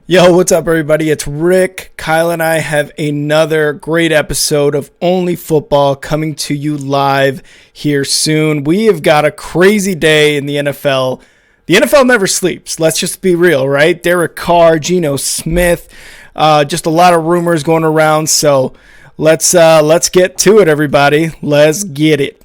Yo, what's up, everybody? It's Rick. Kyle and I have another great episode of Only Football coming to you live here soon. We have got a crazy day in the NFL. The NFL never sleeps. Let's just be real, right? Derek Carr, Geno Smith, just a lot of rumors going around. So let's get to it, everybody. Let's get it.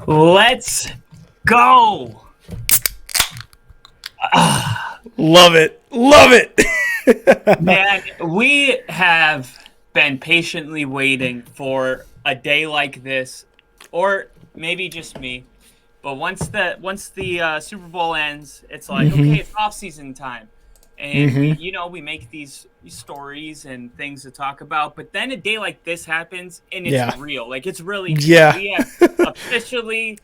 Let's go. Love it. Love it. Man, we have been patiently waiting for a day like this, or maybe just me. But once the Super Bowl ends, it's like, okay, it's off-season time. And, we make these stories and things to talk about. But then a day like this happens, and it's real. Like, it's really true. Yeah. We have officially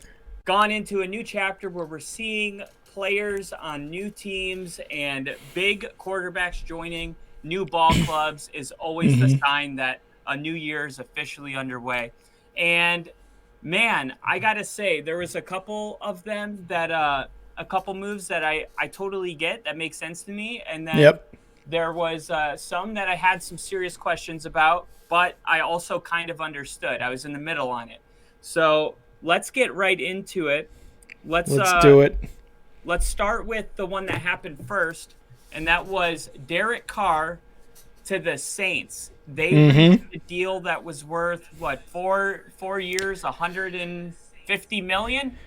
gone into a new chapter where we're seeing players on new teams and big quarterbacks joining new ball clubs is always the sign that a new year is officially underway. And, man, I got to say, there was a couple of them that a couple moves that I totally get that make sense to me. And then there was some that I had some serious questions about, but I also kind of understood. I was in the middle on it. So let's get right into it. Let's do it. Let's start with the one that happened first, and that was Derek Carr to the Saints. They reached a deal that was worth, what, 4 years, $150 million?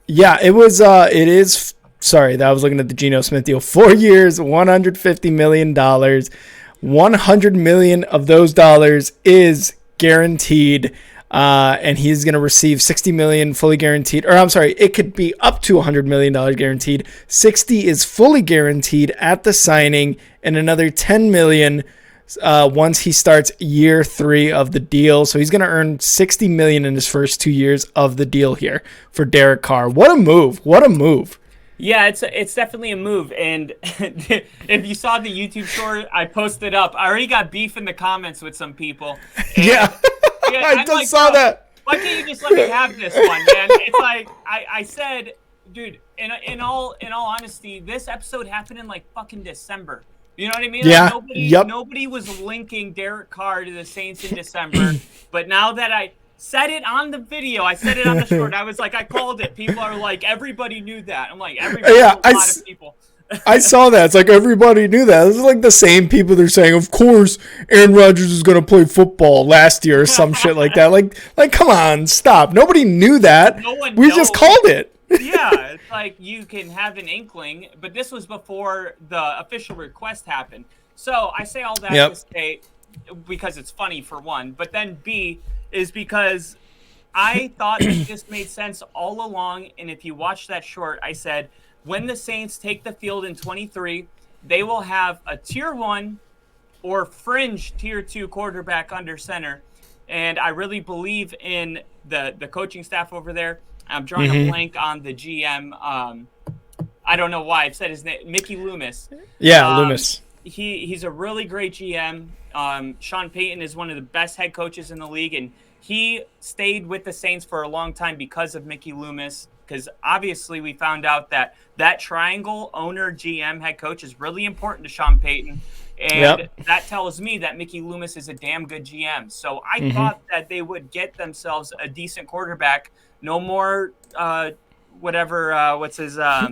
Yeah, it was. It is. Sorry, I was looking at the Geno Smith deal. 4 years, $150 million. $100 million of those dollars is guaranteed, and he's going to receive $60 million fully guaranteed. Or I'm sorry, it could be up to $100 million guaranteed. 60 is fully guaranteed at the signing, and another $10 million once he starts year 3 of the deal. So he's going to earn $60 million in his first 2 years of the deal here for Derek Carr. What a move. What a move. Yeah, it's definitely a move. And if you saw the YouTube short I posted up, I already got beef in the comments with some people. And I just saw that. Why can't you just let me have this one, man? It's like I said, dude, in all honesty, this episode happened in like fucking December. You know what I mean? Yeah. Like nobody was linking Derek Carr to the Saints in December. But now that I said it on the video, I said it on the short, I was like, I called it. People are like, everybody knew that. I'm like, everybody, a lot of people. I saw that. It's like everybody knew that. This is like the same people that are saying, of course, Aaron Rodgers is going to play football last year or some shit like that. Like, come on, stop. Nobody knew that. No one we just called it. Yeah, it's like you can have an inkling, but this was before the official request happened. So I say all that to say, because it's funny for one, but then B is because I thought that this made sense all along. And if you watch that short, I said, when the Saints take the field in 23, they will have a tier 1 or fringe tier 2 quarterback under center. And I really believe in the coaching staff over there. I'm drawing a blank on the GM. I don't know why I've said his name, Mickey Loomis. Yeah, Loomis. He's a really great GM. Sean Payton is one of the best head coaches in the league, and he stayed with the Saints for a long time because of Mickey Loomis. Because obviously we found out that triangle, owner, GM, head coach, is really important to Sean Payton. And that tells me that Mickey Loomis is a damn good GM. So I thought that they would get themselves a decent quarterback. No more what's his out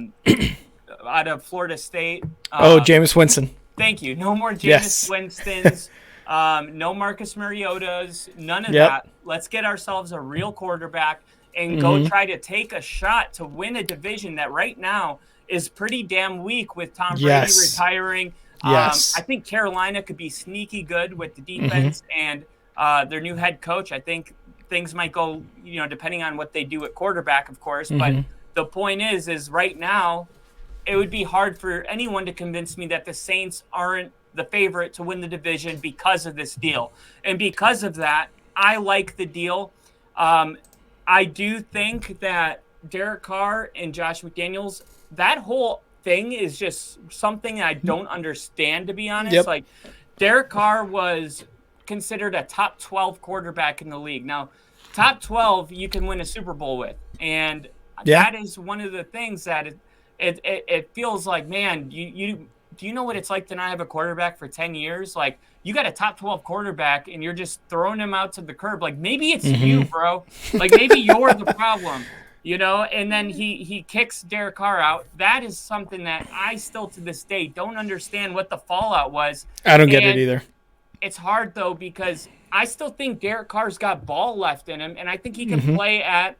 of Florida State. Jameis Winston. Thank you. No more Jameis Winstons. No Marcus Mariotas. None of that. Let's get ourselves a real quarterback and go try to take a shot to win a division that right now is pretty damn weak with Tom Brady retiring. I think Carolina could be sneaky good with the defense and their new head coach. I think things might go, depending on what they do at quarterback, of course. But the point is right now, it would be hard for anyone to convince me that the Saints aren't the favorite to win the division because of this deal. And because of that, I like the deal. I do think that Derek Carr and Josh McDaniels, that whole thing is just something I don't understand, to be honest. Yep. Like, Derek Carr was considered a top 12 quarterback in the league. Now, top 12 you can win a Super Bowl with. And that is one of the things that it feels like, man, you do you know what it's like to not have a quarterback for 10 years? Like, you got a top 12 quarterback and you're just throwing him out to the curb. Like, maybe it's you, bro. Like, maybe you're the problem, you know? And then he kicks Derek Carr out. That is something that I still to this day don't understand what the fallout was. I don't get it either. It's hard, though, because I still think Derek Carr's got ball left in him, and I think he can play at,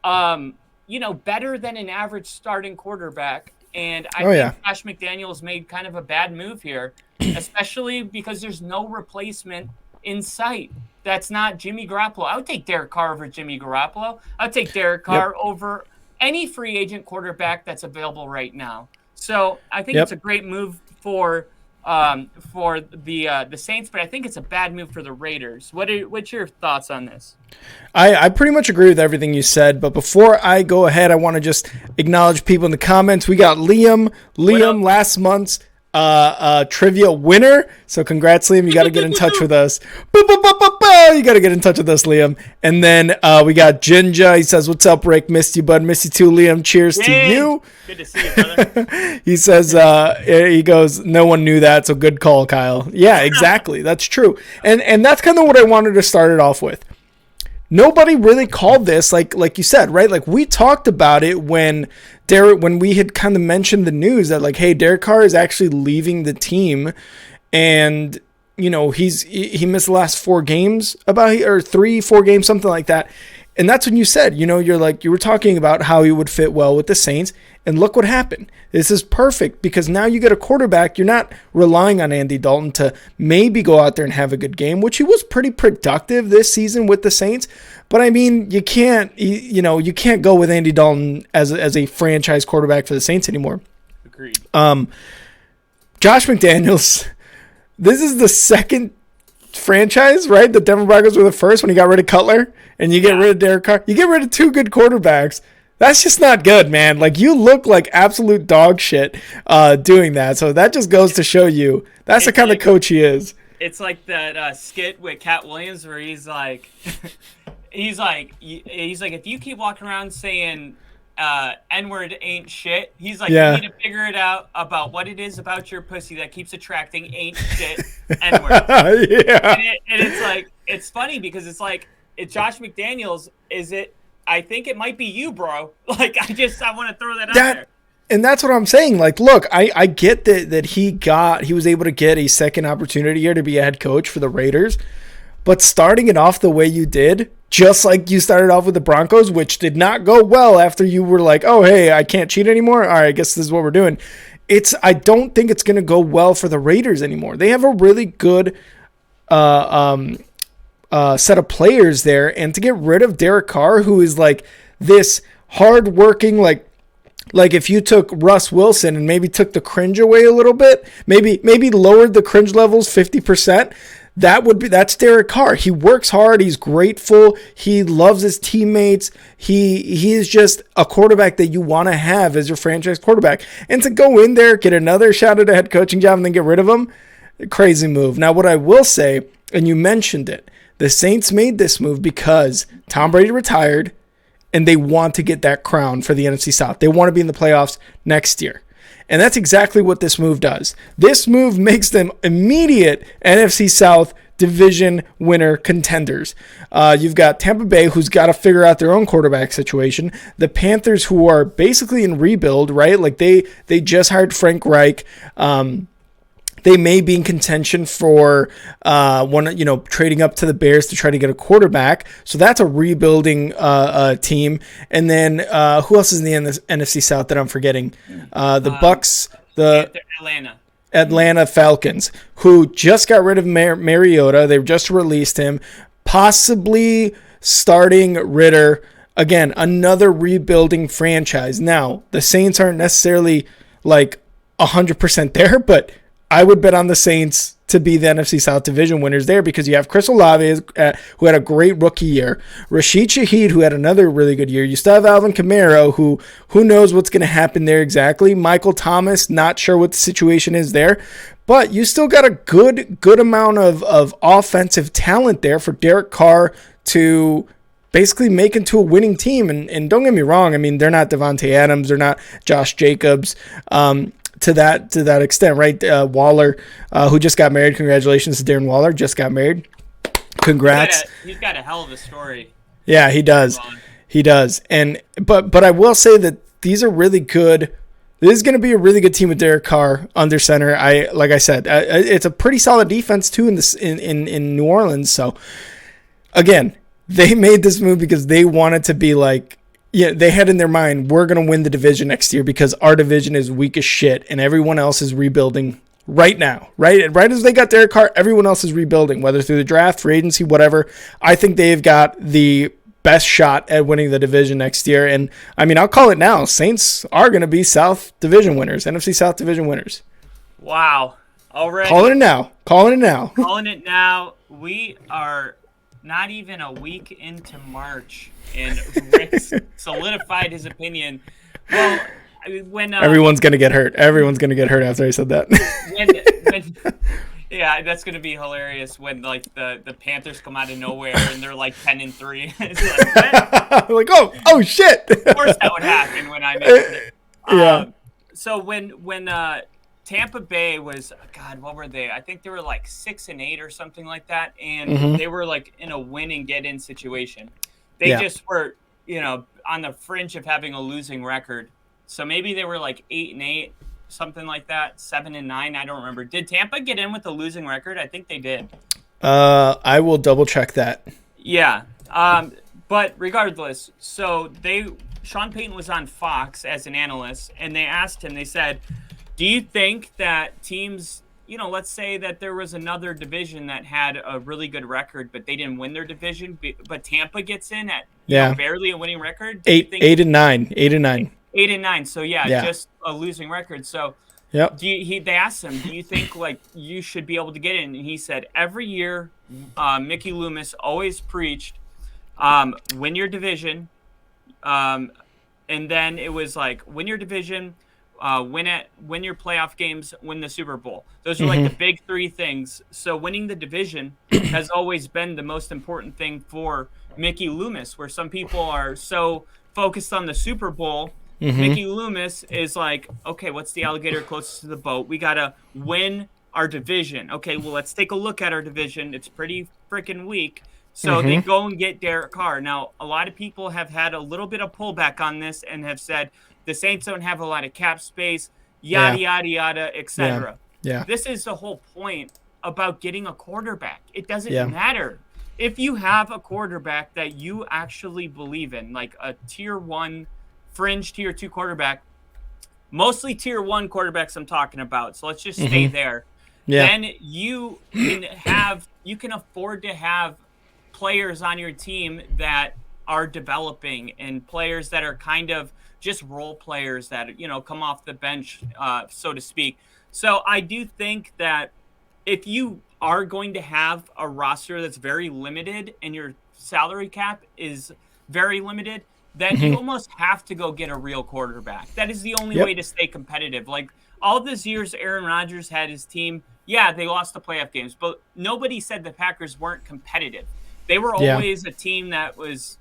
better than an average starting quarterback. And I think Josh McDaniels made kind of a bad move here, especially because there's no replacement in sight. That's not Jimmy Garoppolo. I would take Derek Carr over Jimmy Garoppolo. I would take Derek Carr over any free agent quarterback that's available right now. So I think it's a great move for the Saints, but I think it's a bad move for the Raiders. What's your thoughts on this? I pretty much agree with everything you said, but before I go ahead, I want to just acknowledge people in the comments. We got Liam last month's trivia winner. So congrats, Liam. You got to get in touch with us. You got to get in touch with us, Liam. And then we got Jinja. He says, "What's up, Rick? Missed you, bud. Miss you too, Liam. Cheers to you." Good to see you, brother. He says, he goes, "No one knew that, so good call, Kyle." Yeah, exactly. That's true. And that's kind of what I wanted to start it off with. Nobody really called this, like you said, right? Like, we talked about it when we had kind of mentioned the news that, like, hey, Derek Carr is actually leaving the team, and he missed the last 4 games, or 3-4 games, something like that. And that's when you said, you were talking about how he would fit well with the Saints, and look what happened. This is perfect because now you get a quarterback. You're not relying on Andy Dalton to maybe go out there and have a good game, which he was pretty productive this season with the Saints. But I mean, you can't go with Andy Dalton as a franchise quarterback for the Saints anymore. Agreed. Josh McDaniels, this is the second franchise, right? The Denver Broncos were the first when he got rid of Cutler, and you get rid of Derek Carr. You get rid of 2 good quarterbacks. That's just not good, man. Like, you look like absolute dog shit doing that. So that just goes to show you that's the kind of coach he is. It's like that skit with Cat Williams where he's like, if you keep walking around saying N-word ain't shit, he's like, you need to figure it out about what it is about your pussy that keeps attracting ain't shit N-word. And it's like, it's funny because it's like, it's Josh McDaniels. I think it might be you, bro. Like, I want to throw that out there. And that's what I'm saying. Like, look, I get that he was able to get a second opportunity here to be a head coach for the Raiders, but starting it off the way you did, just like you started off with the Broncos, which did not go well after you were like, oh, hey, I can't cheat anymore. All right, I guess this is what we're doing. I don't think it's going to go well for the Raiders anymore. They have a really good set of players there, and to get rid of Derek Carr, who is like this hardworking, like if you took Russ Wilson and maybe took the cringe away a little bit, maybe lowered the cringe levels 50%, that's Derek Carr. He works hard, he's grateful, he loves his teammates, he is just a quarterback that you want to have as your franchise quarterback. And to go in there, get another shot at a head coaching job and then get rid of him, crazy move. Now, what I will say, and you mentioned it, the Saints made this move because Tom Brady retired and they want to get that crown for the NFC South. They want to be in the playoffs next year. And that's exactly what this move does. This move makes them immediate NFC South division winner contenders. You've got Tampa Bay, who's got to figure out their own quarterback situation. The Panthers, who are basically in rebuild, right? Like they just hired Frank Reich. They may be in contention for trading up to the Bears to try to get a quarterback. So that's a rebuilding team. And then who else is in the NFC South that I'm forgetting? The Bucks, the Atlanta Falcons, who just got rid of Mariota. They just released him, possibly starting Ritter again, another rebuilding franchise. Now, the Saints aren't necessarily like 100% there, but I would bet on the Saints to be the NFC South division winners there because you have Chris Olave, who had a great rookie year, Rashid Shaheed, who had another really good year. You still have Alvin Kamara, who knows what's going to happen there exactly. Michael Thomas, not sure what the situation is there, but you still got a good amount of offensive talent there for Derek Carr to basically make into a winning team. And don't get me wrong, I mean, they're not Devontae Adams, they're not Josh Jacobs, to that extent, right? Waller, who just got married. Congratulations to Darren Waller, just got married. Congrats. He's got a hell of a story. Yeah, he does. He does. And but I will say that these are really good. This is going to be a really good team with Derek Carr under center. Like I said, it's a pretty solid defense too in New Orleans. So again, they made this move because they wanted to be like, yeah, they had in their mind, we're going to win the division next year because our division is weak as shit and everyone else is rebuilding right now, right? Right as they got Derek Carr, everyone else is rebuilding, whether through the draft, free agency, whatever. I think they've got the best shot at winning the division next year. And I mean, I'll call it now. Saints are going to be South division winners, NFC South division winners. Wow. Already. Calling it now. Calling it now. We are not even a week into March, and Rick's solidified his opinion. Well, when everyone's gonna get hurt. Everyone's gonna get hurt after I said that. Yeah, that's gonna be hilarious when like the Panthers come out of nowhere and they're like 10-3. It's like, like oh shit. Of course that would happen when I mentioned it. Yeah. So when Tampa Bay was, God, what were they? I think they were like 6-8 or something like that, and they were like in a win and get in situation. They just were, on the fringe of having a losing record. So maybe they were like 8-8, something like that, 7-9. I don't remember. Did Tampa get in with a losing record? I think they did. I will double check that. Yeah. But regardless, so Sean Payton was on Fox as an analyst, and they asked him. They said, do you think that teams, let's say that there was another division that had a really good record, but they didn't win their division, but Tampa gets in at barely a winning record? 8-9. 8-9. So just a losing record. So they asked him, do you think like you should be able to get in? And he said, every year, Mickey Loomis always preached, win your division. And then it was like, win your division, win your playoff games, win the Super Bowl. Those are like the big three things. So winning the division has always been the most important thing for Mickey Loomis, where some people are so focused on the Super Bowl. Mickey Loomis is like, okay, what's the alligator closest to the boat? We got to win our division. Okay, well, let's take a look at our division. It's pretty freaking weak. So they go and get Derek Carr. Now, a lot of people have had a little bit of pullback on this and have said the Saints don't have a lot of cap space, yada, yada, etc. Yeah. This is the whole point about getting a quarterback. It doesn't matter. If you have a quarterback that you actually believe in, like a tier 1, fringe tier 2 quarterback, mostly tier 1 quarterbacks I'm talking about, so let's just stay there. Then you can afford to have players on your team that are developing and players that are kind of just role players that, come off the bench, so to speak. So I do think that if you are going to have a roster that's very limited and your salary cap is very limited, then you almost have to go get a real quarterback. That is the only way to stay competitive. Like all these years Aaron Rodgers had his team, they lost the playoff games, but nobody said the Packers weren't competitive. They were always a team that was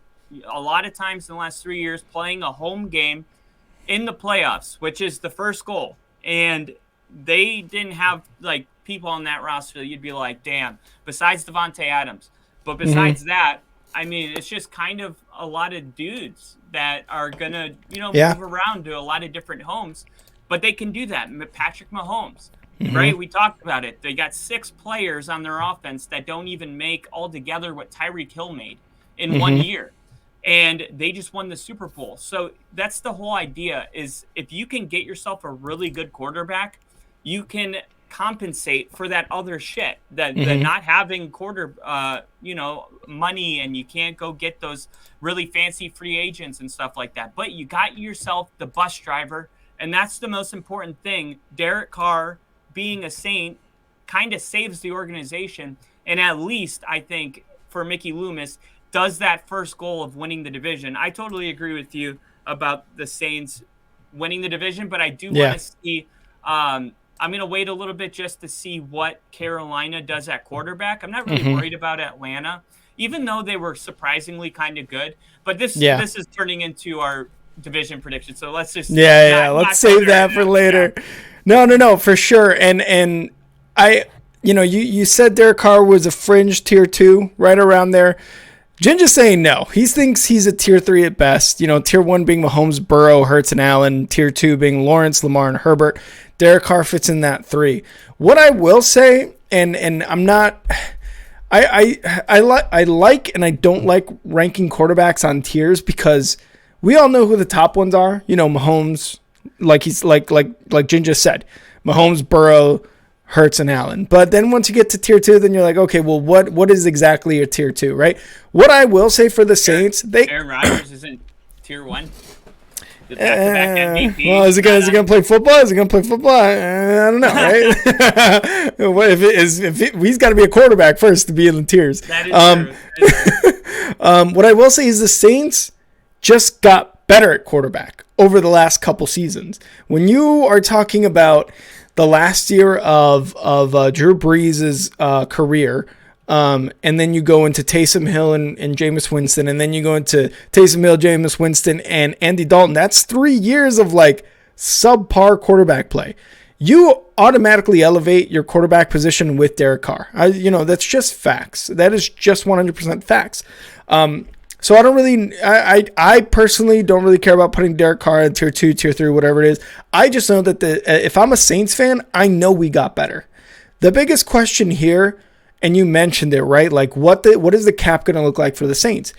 a lot of times in the last 3 years playing a home game in the playoffs, which is the first goal. And they didn't have like people on that roster that you'd be like, damn, besides Devontae Adams. But besides that, I mean, it's just kind of a lot of dudes that are going to, move around to a lot of different homes. But they can do that. Patrick Mahomes, right? We talked about it. They got 6 players on their offense that don't even make altogether what Tyreek Hill made in 1 year. And they just won the Super Bowl. So that's the whole idea is if you can get yourself a really good quarterback, you can compensate for that other shit, the not having money, and you can't go get those really fancy free agents and stuff like that. But you got yourself the bus driver, and that's the most important thing. Derek Carr being a Saint kind of saves the organization, and at least I think for Mickey Loomis does that first goal of winning the division. I totally agree with you about the Saints winning the division, but I do want to see I'm going to wait a little bit just to see what Carolina does at quarterback. I'm not really worried about Atlanta, even though they were surprisingly kind of good. But this is turning into our division prediction. So let's just let's save that for later. Yeah. No, for sure. And I, you said Derek Carr was a fringe tier 2, right around there. Ginger's saying no. He thinks he's a tier 3 at best. Tier 1 being Mahomes, Burrow, Hurts, and Allen. Tier 2 being Lawrence, Lamar, and Herbert. Derek Carr fits in that 3. What I will say, and I'm not, I like and I don't like ranking quarterbacks on tiers, because we all know who the top ones are. Mahomes, like Ginger said, Mahomes, Burrow, Hurts, and Allen. But then once you get to tier 2, then you're like, okay, well, what is exactly your tier 2, right? What I will say for the Saints, Aaron Rodgers isn't tier 1. Well, is he gonna play football? I don't know, right? He's got to be a quarterback first to be in the tiers. That is true. What I will say is the Saints just got better at quarterback over the last couple seasons. When you are talking about the last year of Drew Brees' career, and then you go into Taysom Hill and Jameis Winston, and then you go into Taysom Hill, Jameis Winston, and Andy Dalton. That's 3 years of subpar quarterback play. You automatically elevate your quarterback position with Derek Carr. That's just facts. That is just 100% facts. So I don't really, I personally don't really care about putting Derek Carr in tier 2, tier 3, whatever it is. I just know that if I'm a Saints fan, I know we got better. The biggest question here, and you mentioned it, right? What is the cap going to look like for the Saints?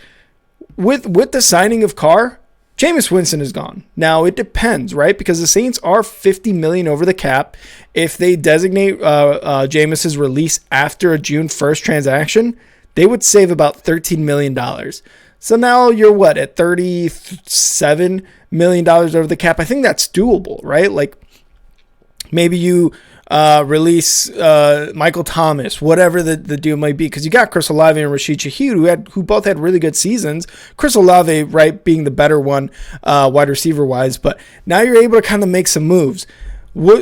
With the signing of Carr, Jameis Winston is gone. Now it depends, right? Because the Saints are $50 million over the cap. If they designate Jameis's release after a June 1st transaction, they would save about $13 million. So now you're at $37 million over the cap. I think that's doable, right? Maybe you release Michael Thomas, whatever the deal might be, because you got Chris Olave and Rashid Shaheed, who both had really good seasons. Chris Olave, right, being the better one, wide receiver wise, but now you're able to kind of make some moves.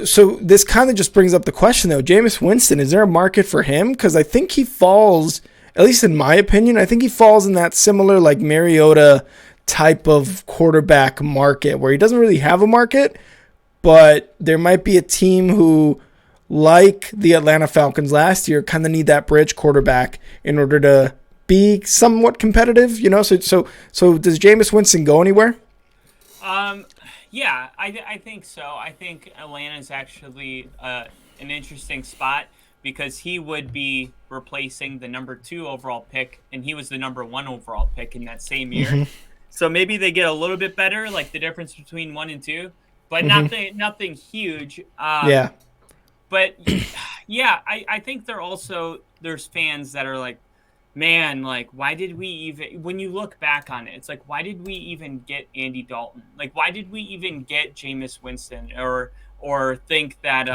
So this kind of just brings up the question, though. Jameis Winston, is there a market for him? Because I think he falls, at least in my opinion, I think he falls in that similar Mariota type of quarterback market where he doesn't really have a market, but there might be a team who, like the Atlanta Falcons last year, kind of need that bridge quarterback in order to be somewhat competitive, So does Jameis Winston go anywhere? Yeah, I think so. I think Atlanta is actually an interesting spot because he would be replacing the number 2 overall pick, and he was the number 1 overall pick in that same year. Mm-hmm. So maybe they get a little bit better, the difference between 1 and 2, but nothing huge. But yeah, I think there's fans that are man, why did we even, when you look back on it, it's why did we even get Andy Dalton? Why did we even get Jameis Winston or think that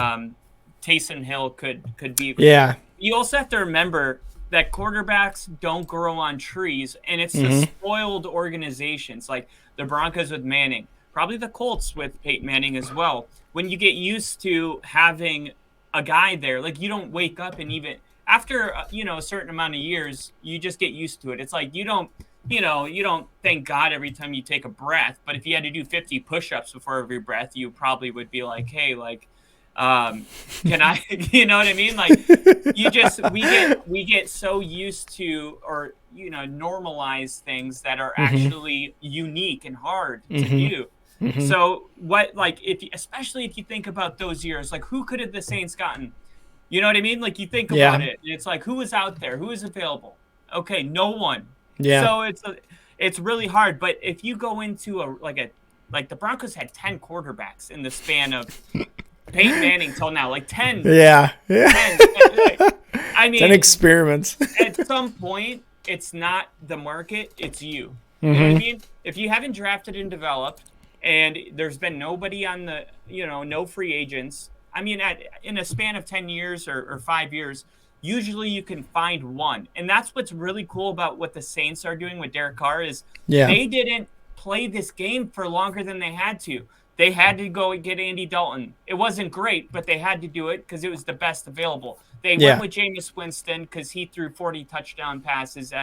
Taysom Hill could be? Yeah. You also have to remember that quarterbacks don't grow on trees, and it's the spoiled organizations like the Broncos with Manning, probably the Colts with Peyton Manning as well. When you get used to having a guy there, you don't wake up and even after a certain amount of years, you just get used to it. It's you don't thank God every time you take a breath, but if you had to do 50 push-ups before every breath, you probably would be hey, can I, you know what I mean? We get so used to, or normalize things that are actually unique and hard to do. Mm-hmm. So especially if you think about those years, who could have the Saints gotten? You know what I mean? You think about it, and it's who is out there, who is available? Okay, no one. Yeah. So it's really hard. But if you go into the Broncos had 10 quarterbacks in the span of Peyton Manning till now, like 10. Yeah. 10. I mean, 10 experiments. At some point, it's not the market, it's you. You know what I mean? If you haven't drafted and developed, and there's been nobody on the, no free agents. I mean, in a span of 10 years or 5 years, usually you can find one. And that's what's really cool about what the Saints are doing with Derek Carr is they didn't play this game for longer than they had to. They had to go and get Andy Dalton. It wasn't great, but they had to do it because it was the best available. They went with Jameis Winston because he threw 40 touchdown passes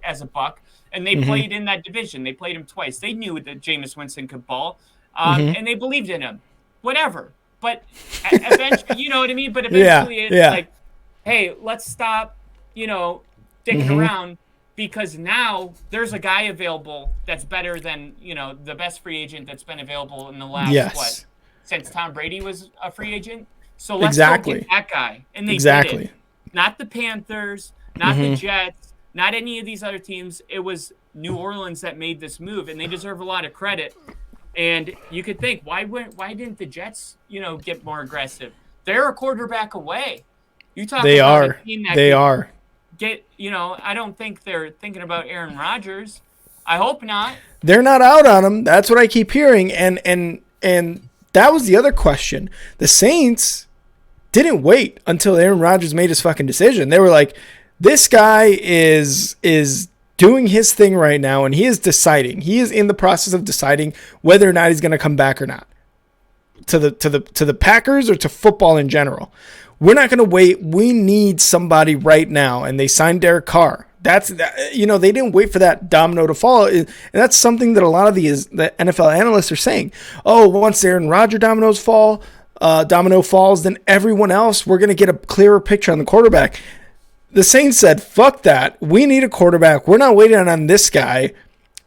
as a Buck, and they played in that division. They played him twice. They knew that Jameis Winston could ball, and they believed in him. Whatever. But eventually, you know what I mean? But eventually it's like, hey, let's stop, dicking around. Because now there's a guy available that's better than, the best free agent that's been available in the last, since Tom Brady was a free agent. So let's go get that guy. And they did it. Not the Panthers, not the Jets, not any of these other teams. It was New Orleans that made this move, and they deserve a lot of credit. And you could think, why didn't the Jets, get more aggressive? They're a quarterback away. You talk about a team that I don't think they're thinking about Aaron Rodgers. I hope not. They're not out on him. That's what I keep hearing. And that was the other question. The Saints didn't wait until Aaron Rodgers made his fucking decision. They were like, this guy is doing his thing right now, and he is deciding. He is in the process of deciding whether or not he's going to come back or not to the Packers or to football in general. We're not going to wait. We need somebody right now. And they signed Derek Carr. They didn't wait for that domino to fall. And that's something that a lot of the NFL analysts are saying. Oh, once Aaron Rodgers domino falls, then everyone else, we're going to get a clearer picture on the quarterback. The Saints said, fuck that. We need a quarterback. We're not waiting on this guy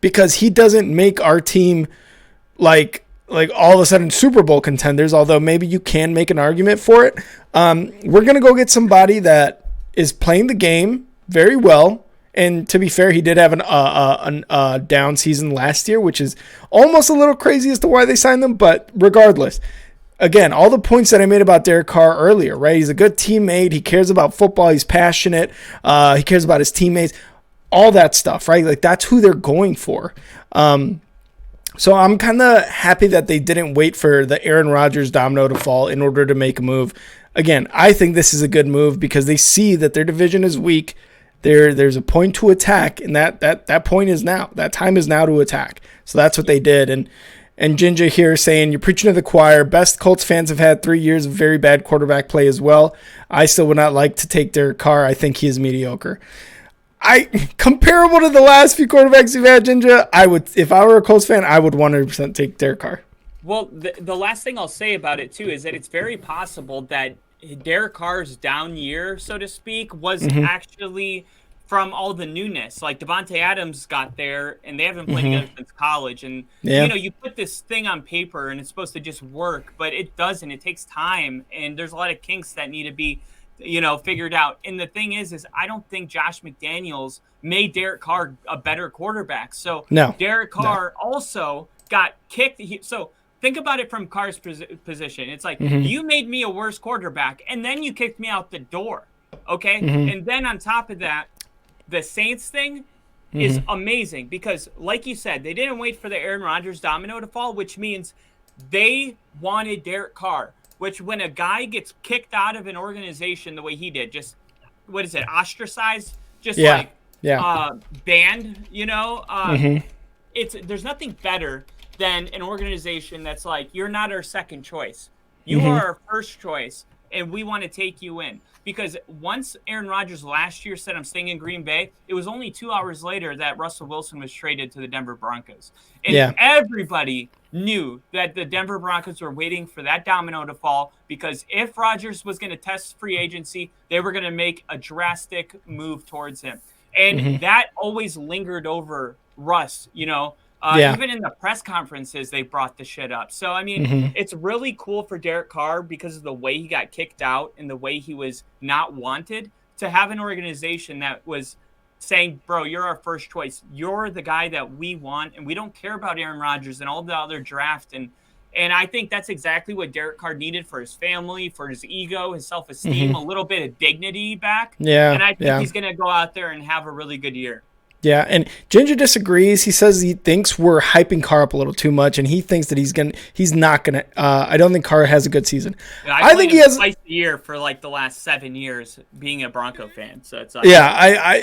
because he doesn't make our team like all of a sudden Super Bowl contenders, although maybe you can make an argument for it. We're going to go get somebody that is playing the game very well. And to be fair, he did have a down season last year, which is almost a little crazy as to why they signed them. But regardless, again, all the points that I made about Derek Carr earlier, right? He's a good teammate. He cares about football. He's passionate. He cares about his teammates. All that stuff, right? Like, that's who they're going for. So I'm kind of happy that they didn't wait for the Aaron Rodgers domino to fall in order to make a move. Again, I think this is a good move because they see that their division is weak. There's a point to attack, and that point is now. That time is now to attack. So that's what they did. And Ginger here saying, you're preaching to the choir. Best Colts fans have had 3 years of very bad quarterback play as well. I still would not like to take Derek Carr. I think he is mediocre. Comparable to the last few quarterbacks you've had, Ginger, if I were a Colts fan, I would 100% take Derek Carr. Well, the last thing I'll say about it, too, is that it's very possible that Derek Carr's down year, so to speak, was actually from all the newness. Like, Devontae Adams got there, and they haven't played together since college. And, you put this thing on paper, and it's supposed to just work, but it doesn't. It takes time, and there's a lot of kinks that need to be figured out. And the thing is I don't think Josh McDaniels made Derek Carr a better quarterback. So Derek Carr also got kicked. So think about it from Carr's position. It's like, you made me a worse quarterback, and then you kicked me out the door. Okay? And then on top of that, the Saints thing is amazing because, like you said, they didn't wait for the Aaron Rodgers domino to fall, which means they wanted Derek Carr. Which, when a guy gets kicked out of an organization the way he did, just, ostracized, just banned, there's nothing better than an organization that's like, you're not our second choice. You are our first choice, and we want to take you in. Because once Aaron Rodgers last year said, I'm staying in Green Bay, it was only 2 hours later that Russell Wilson was traded to the Denver Broncos. And everybody knew that the Denver Broncos were waiting for that domino to fall, because if Rodgers was going to test free agency, they were going to make a drastic move towards him. And that always lingered over Russ, even in the press conferences, they brought the shit up. So, I mean, it's really cool for Derek Carr because of the way he got kicked out and the way he was not wanted, to have an organization that was saying, bro, you're our first choice. You're the guy that we want, and we don't care about Aaron Rodgers and all the other draft and And I think that's exactly what Derek Carr needed for his family, for his ego, his self-esteem, a little bit of dignity back. Yeah. And I think he's going to go out there and have a really good year. Yeah, and Ginger disagrees. He says he thinks we're hyping Carr up a little too much, and he thinks that he's not gonna. I don't think Carr has a good season. Yeah, I think he has twice a year for like the last 7 years being a Bronco fan. So it's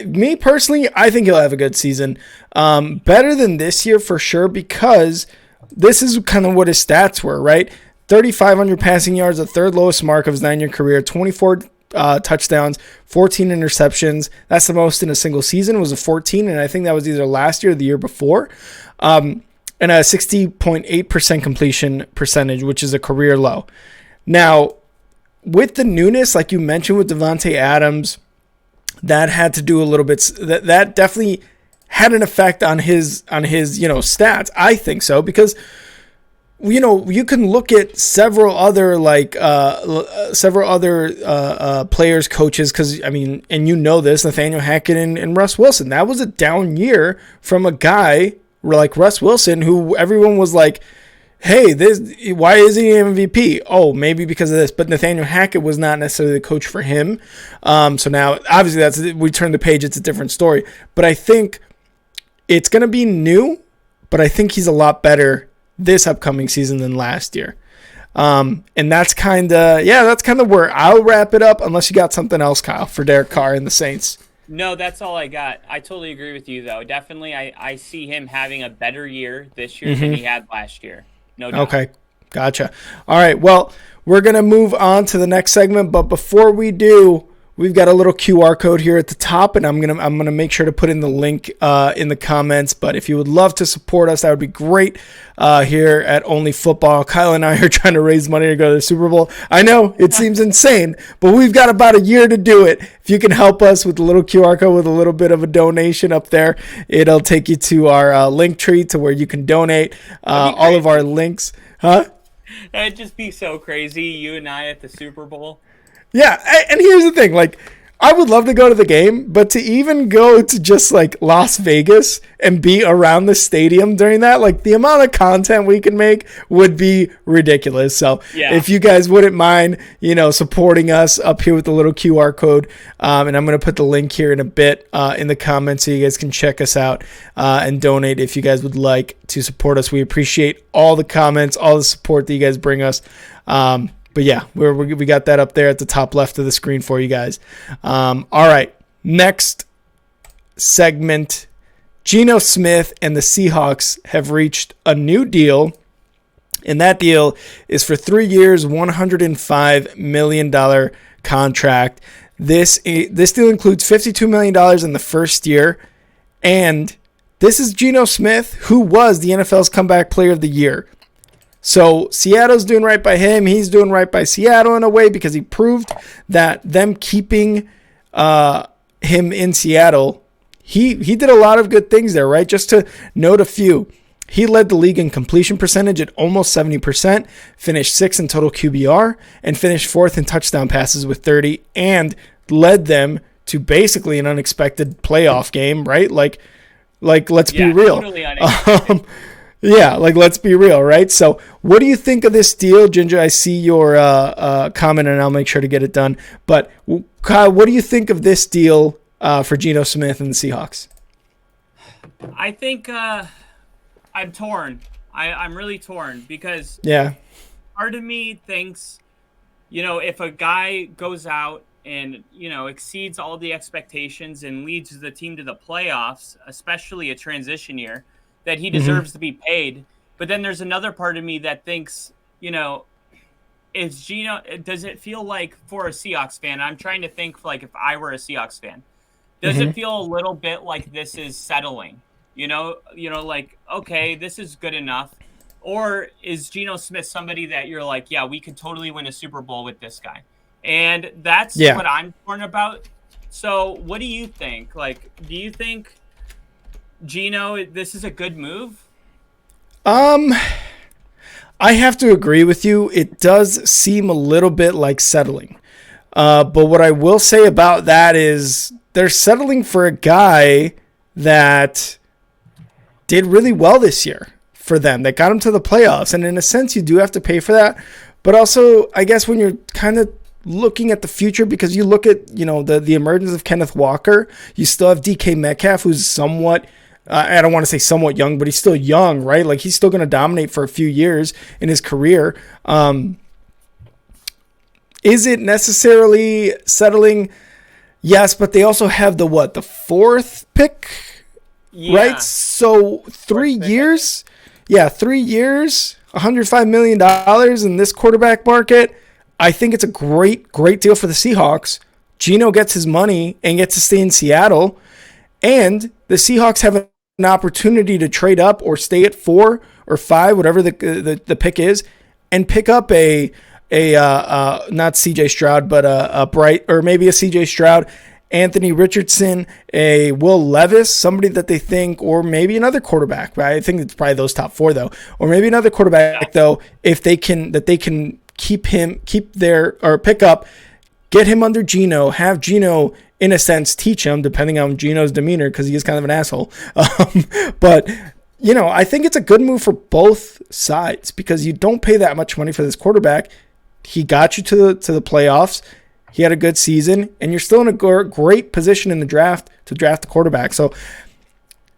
me personally, I think he'll have a good season, better than this year for sure, because this is kind of what his stats were, right? 3,500 passing yards, the third lowest mark of his 9-year career, 24 touchdowns, 14 interceptions. That's the most in a single season. It was a 14, and I think that was either last year or the year before. And a 60.8% completion percentage, which is a career low. Now, with the newness, like you mentioned with Devontae Adams, that had to do a little bit. That definitely had an effect on his stats. I think so, because you can look at several other players, coaches, because and this, Nathaniel Hackett and Russ Wilson. That was a down year from a guy like Russ Wilson, who everyone was like, hey, why is he an MVP? Oh, maybe because of this. But Nathaniel Hackett was not necessarily the coach for him. So now, obviously, we turn the page. It's a different story. But I think it's going to be new, but I think he's a lot better this upcoming season than last year. And that's kind of where I'll wrap it up, unless you got something else, Kyle, for Derek Carr and the Saints. No, that's all I got. I totally agree with you, though. Definitely, I see him having a better year this year than he had last year. No doubt. Okay, gotcha. All right, well, we're going to move on to the next segment, but before we do, we've got a little QR code here at the top, and I'm gonna make sure to put in the link in the comments. But if you would love to support us, that would be great. Here at Only Football, Kyle and I are trying to raise money to go to the Super Bowl. I know it seems insane, but we've got about a year to do it. If you can help us with the little QR code with a little bit of a donation up there, it'll take you to our link tree to where you can donate. All of our links, huh? That'd just be so crazy. You and I at the Super Bowl. Yeah, and here's the thing, I would love to go to the game, but to even go to just Las Vegas and be around the stadium during that, the amount of content we can make would be ridiculous. So if you guys wouldn't mind, supporting us up here with the little QR code, and I'm going to put the link here in a bit in the comments so you guys can check us out and donate if you guys would like to support us. We appreciate all the comments, all the support that you guys bring us. But yeah, we got that up there at the top left of the screen for you guys. All right, next segment. Geno Smith and the Seahawks have reached a new deal, and that deal is for 3 years, $105 million contract. This deal includes $52 million in the first year, and this is Geno Smith, who was the NFL's Comeback Player of the Year. So Seattle's doing right by him. He's doing right by Seattle in a way, because he proved that them keeping him in Seattle, he did a lot of good things there, right? Just to note a few. He led the league in completion percentage at almost 70%, finished 6th in total QBR, and finished 4th in touchdown passes with 30, and led them to basically an unexpected playoff game, right? Let's be real. Totally unexpected. Yeah, let's be real, right? So what do you think of this deal? Ginger, I see your comment, and I'll make sure to get it done. But, Kyle, what do you think of this deal for Geno Smith and the Seahawks? I think I'm torn. I'm really torn, because part of me thinks, if a guy goes out and, exceeds all the expectations and leads the team to the playoffs, especially a transition year, that he deserves to be paid. But then there's another part of me that thinks, is Geno, does it feel like, for a Seahawks fan, I'm trying to think if I were a Seahawks fan, does it feel a little bit like this is settling? Okay, this is good enough. Or is Geno Smith somebody that you're like, yeah, we could totally win a Super Bowl with this guy? And that's what I'm torn about. So what do you think? Do you think Geno, this is a good move? I have to agree with you. It does seem a little bit like settling. But what I will say about that is they're settling for a guy that did really well this year. for them, that got them to the playoffs. And in a sense, you do have to pay for that. But also, I guess when you're kind of looking at the future, because you look at, the emergence of Kenneth Walker, you still have DK Metcalf, who's somewhat, I don't want to say somewhat young, but he's still young, right? Like, he's still going to dominate for a few years in his career. Is it necessarily settling? Yes, but they also have the 4th pick, right? So 3 years, 3 years, $105 million in this quarterback market. I think it's a great deal for the Seahawks. Geno gets his money and gets to stay in Seattle, and the Seahawks have an opportunity to trade up or stay at 4 or 5, whatever the pick is, and pick up a not CJ Stroud, but a Bright, or maybe a CJ Stroud, Anthony Richardson, a Will Levis, somebody that they think, or maybe another quarterback. Right? I think it's probably those top 4 though, or maybe another quarterback though, if they can pick up, get him under Geno, have Geno in a sense teach him, depending on Geno's demeanor, because he is kind of an asshole. But I think it's a good move for both sides, because you don't pay that much money for this quarterback. He got you to the playoffs. He had a good season, and you're still in a great position in the draft to draft the quarterback. So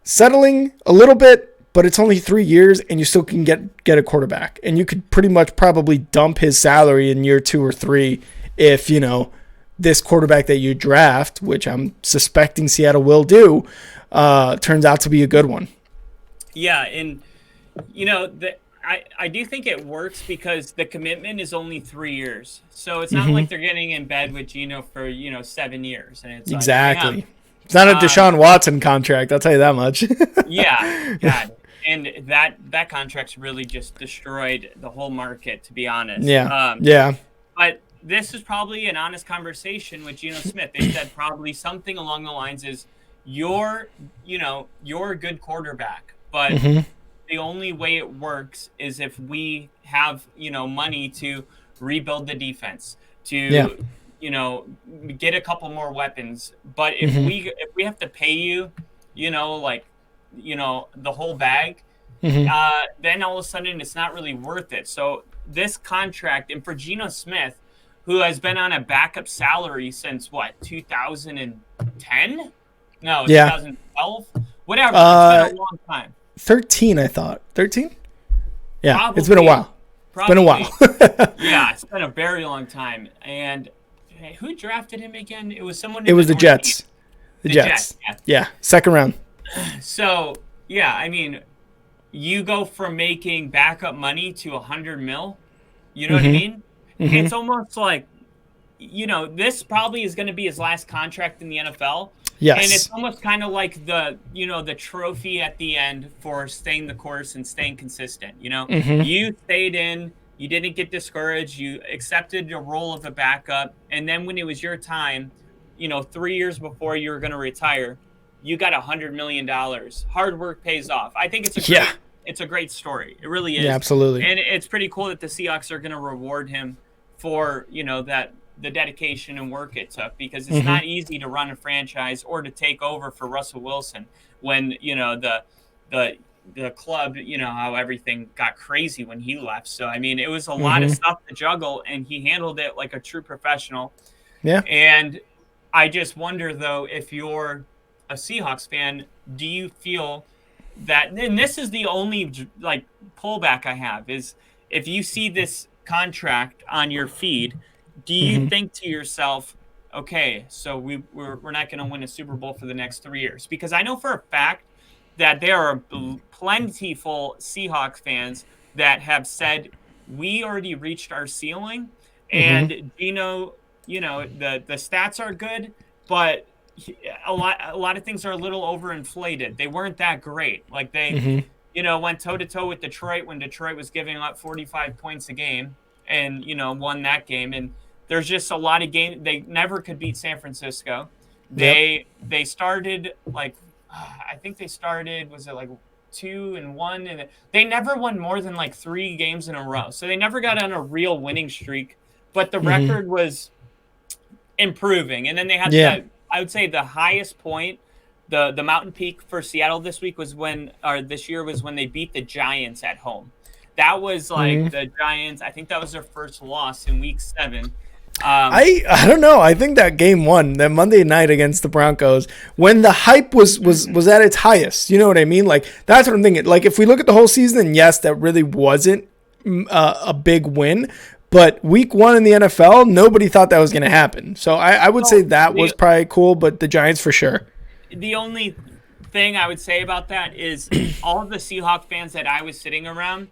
settling a little bit, but it's only 3 years, and you still can get a quarterback. And you could pretty much probably dump his salary in year 2 or 3 if, this quarterback that you draft, which I'm suspecting Seattle will do, turns out to be a good one. Yeah, and, I do think it works because the commitment is only 3 years. So it's not like they're getting in bed with Geno for, 7 years. And it's exactly. Like, it's not a Deshaun Watson contract, I'll tell you that much. Yeah, God. And that contract's really just destroyed the whole market, to be honest. Yeah. But this is probably an honest conversation with Geno Smith. They said probably something along the lines is, you're a good quarterback, but the only way it works is if we have, money to rebuild the defense, to, get a couple more weapons. But if we have to pay you, the whole bag, then all of a sudden it's not really worth it. So this contract, and for Geno Smith, who has been on a backup salary since 2010? No, 2012? Whatever. It's been a long time. 13, I thought. 13? Yeah, Probably, it's been a while. It's been a while. Yeah, it's been a very long time. And who drafted him again? It was someone. It was the Jets. The Jets. Yeah, second round. So, yeah, I mean, you go from making backup money to $100 million. You know what I mean? It's almost like, this probably is going to be his last contract in the NFL. Yes. And it's almost kind of like the trophy at the end for staying the course and staying consistent. You stayed in, you didn't get discouraged, you accepted the role of a backup, and then when it was your time, 3 years before you were going to retire, you got $100 million. Hard work pays off. I think it's a great story. It really is. Yeah, absolutely. And it's pretty cool that the Seahawks are going to reward him for, the dedication and work it took, because it's not easy to run a franchise or to take over for Russell Wilson when, the club, how everything got crazy when he left. So, I mean, it was a lot of stuff to juggle, and he handled it like a true professional. Yeah. And I just wonder, though, if you're a Seahawks fan, do you feel that, and this is the only pullback I have, is if you see this contract on your feed, do you think to yourself, okay, so we're not going to win a Super Bowl for the next 3 years? Because I know for a fact that there are plentiful Seahawks fans that have said, we already reached our ceiling, and Geno, the stats are good, but a lot of things are a little overinflated. They weren't that great. Like they, went toe-to-toe with Detroit when Detroit was giving up 45 points a game and, won that game. And there's just a lot of games. They never could beat San Francisco. They started I think they started, was it 2-1? And they never won more than 3 games in a row. So they never got on a real winning streak, but the record was improving. And then they had I would say the highest point the mountain peak for Seattle this year was when they beat the Giants at home. That was like the Giants. I think that was their first loss in Week 7. I don't know. I think that game one, that Monday night against the Broncos, when the hype was at its highest. You know what I mean? Like, that's what I'm thinking. Like, if we look at the whole season, then yes, that really wasn't a big win. But week 1 in the NFL, nobody thought that was going to happen. So I would say that was probably cool, but the Giants for sure. The only thing I would say about that is all of the Seahawks fans that I was sitting around,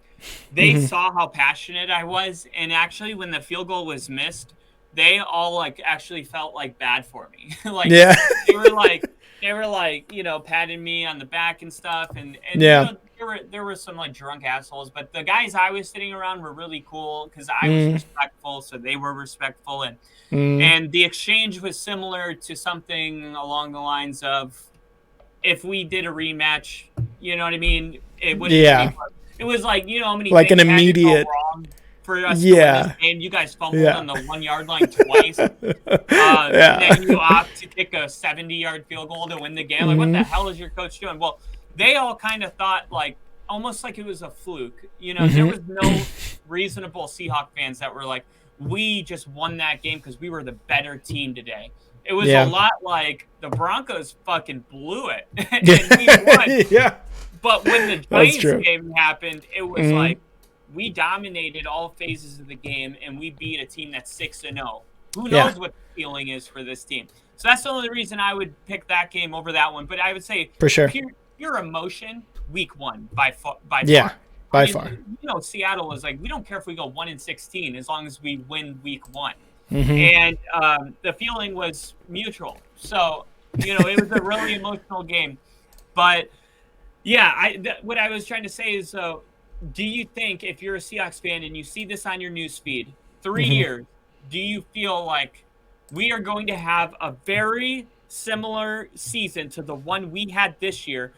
they saw how passionate I was. And actually, when the field goal was missed, they all like actually felt like bad for me. Like, yeah. they were like, you know, patting me on the back and stuff. And yeah. You know, there were some like drunk assholes, but the guys I was sitting around were really cool because I was respectful, so they were respectful, and the exchange was similar to something along the lines of, if we did a rematch, you know what I mean? It wouldn't. Yeah. It was like, you know how many like things an immediate. wrong for us to win this game. You guys fumbled on the 1 yard line twice. And then you opt to kick a 70-yard field goal to win the game. Like, what the hell is your coach doing? Well, they all kind of thought like almost like it was a fluke. You know, there was no reasonable Seahawk fans that were like, we just won that game because we were the better team today. It was a lot like the Broncos fucking blew it and we won. Yeah. But when the Giants game happened, it was like we dominated all phases of the game and we beat a team that's 6-0. Who knows what the feeling is for this team? So that's the only reason I would pick that game over that one. But I would say for sure, pure emotion, week 1 by far. By far. You know, Seattle is like, we don't care if we go 1-16 as long as we win week 1. And the feeling was mutual. So, you know, it was a really emotional game. But yeah, what I was trying to say is, do you think if you're a Seahawks fan and you see this on your news feed, 3 years, do you feel like we are going to have a very similar season to the one we had this year,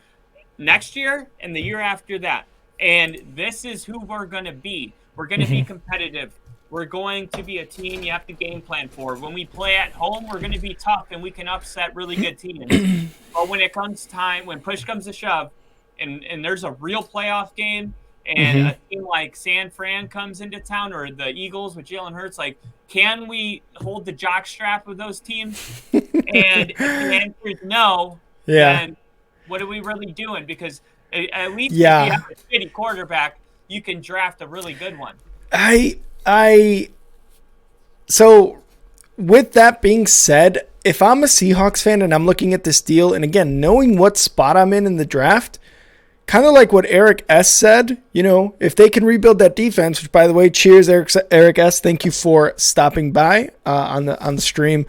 next year, and the year after that? And this is who we're going to be. We're going to be competitive. We're going to be a team you have to game plan for. When we play at home, we're going to be tough and we can upset really good teams. But when it comes time, when push comes to shove, and there's a real playoff game, and a team like San Fran comes into town, or the Eagles with Jalen Hurts, like, can we hold the jockstrap of those teams? And if the answer is no, then what are we really doing? Because at least if you have a shitty quarterback, you can draft a really good one. So with that being said, if I'm a Seahawks fan and I'm looking at this deal, and again, knowing what spot I'm in the draft, kind of like what Eric S. said, you know, if they can rebuild that defense, which, by the way, cheers, Eric S. Thank you for stopping by on the stream.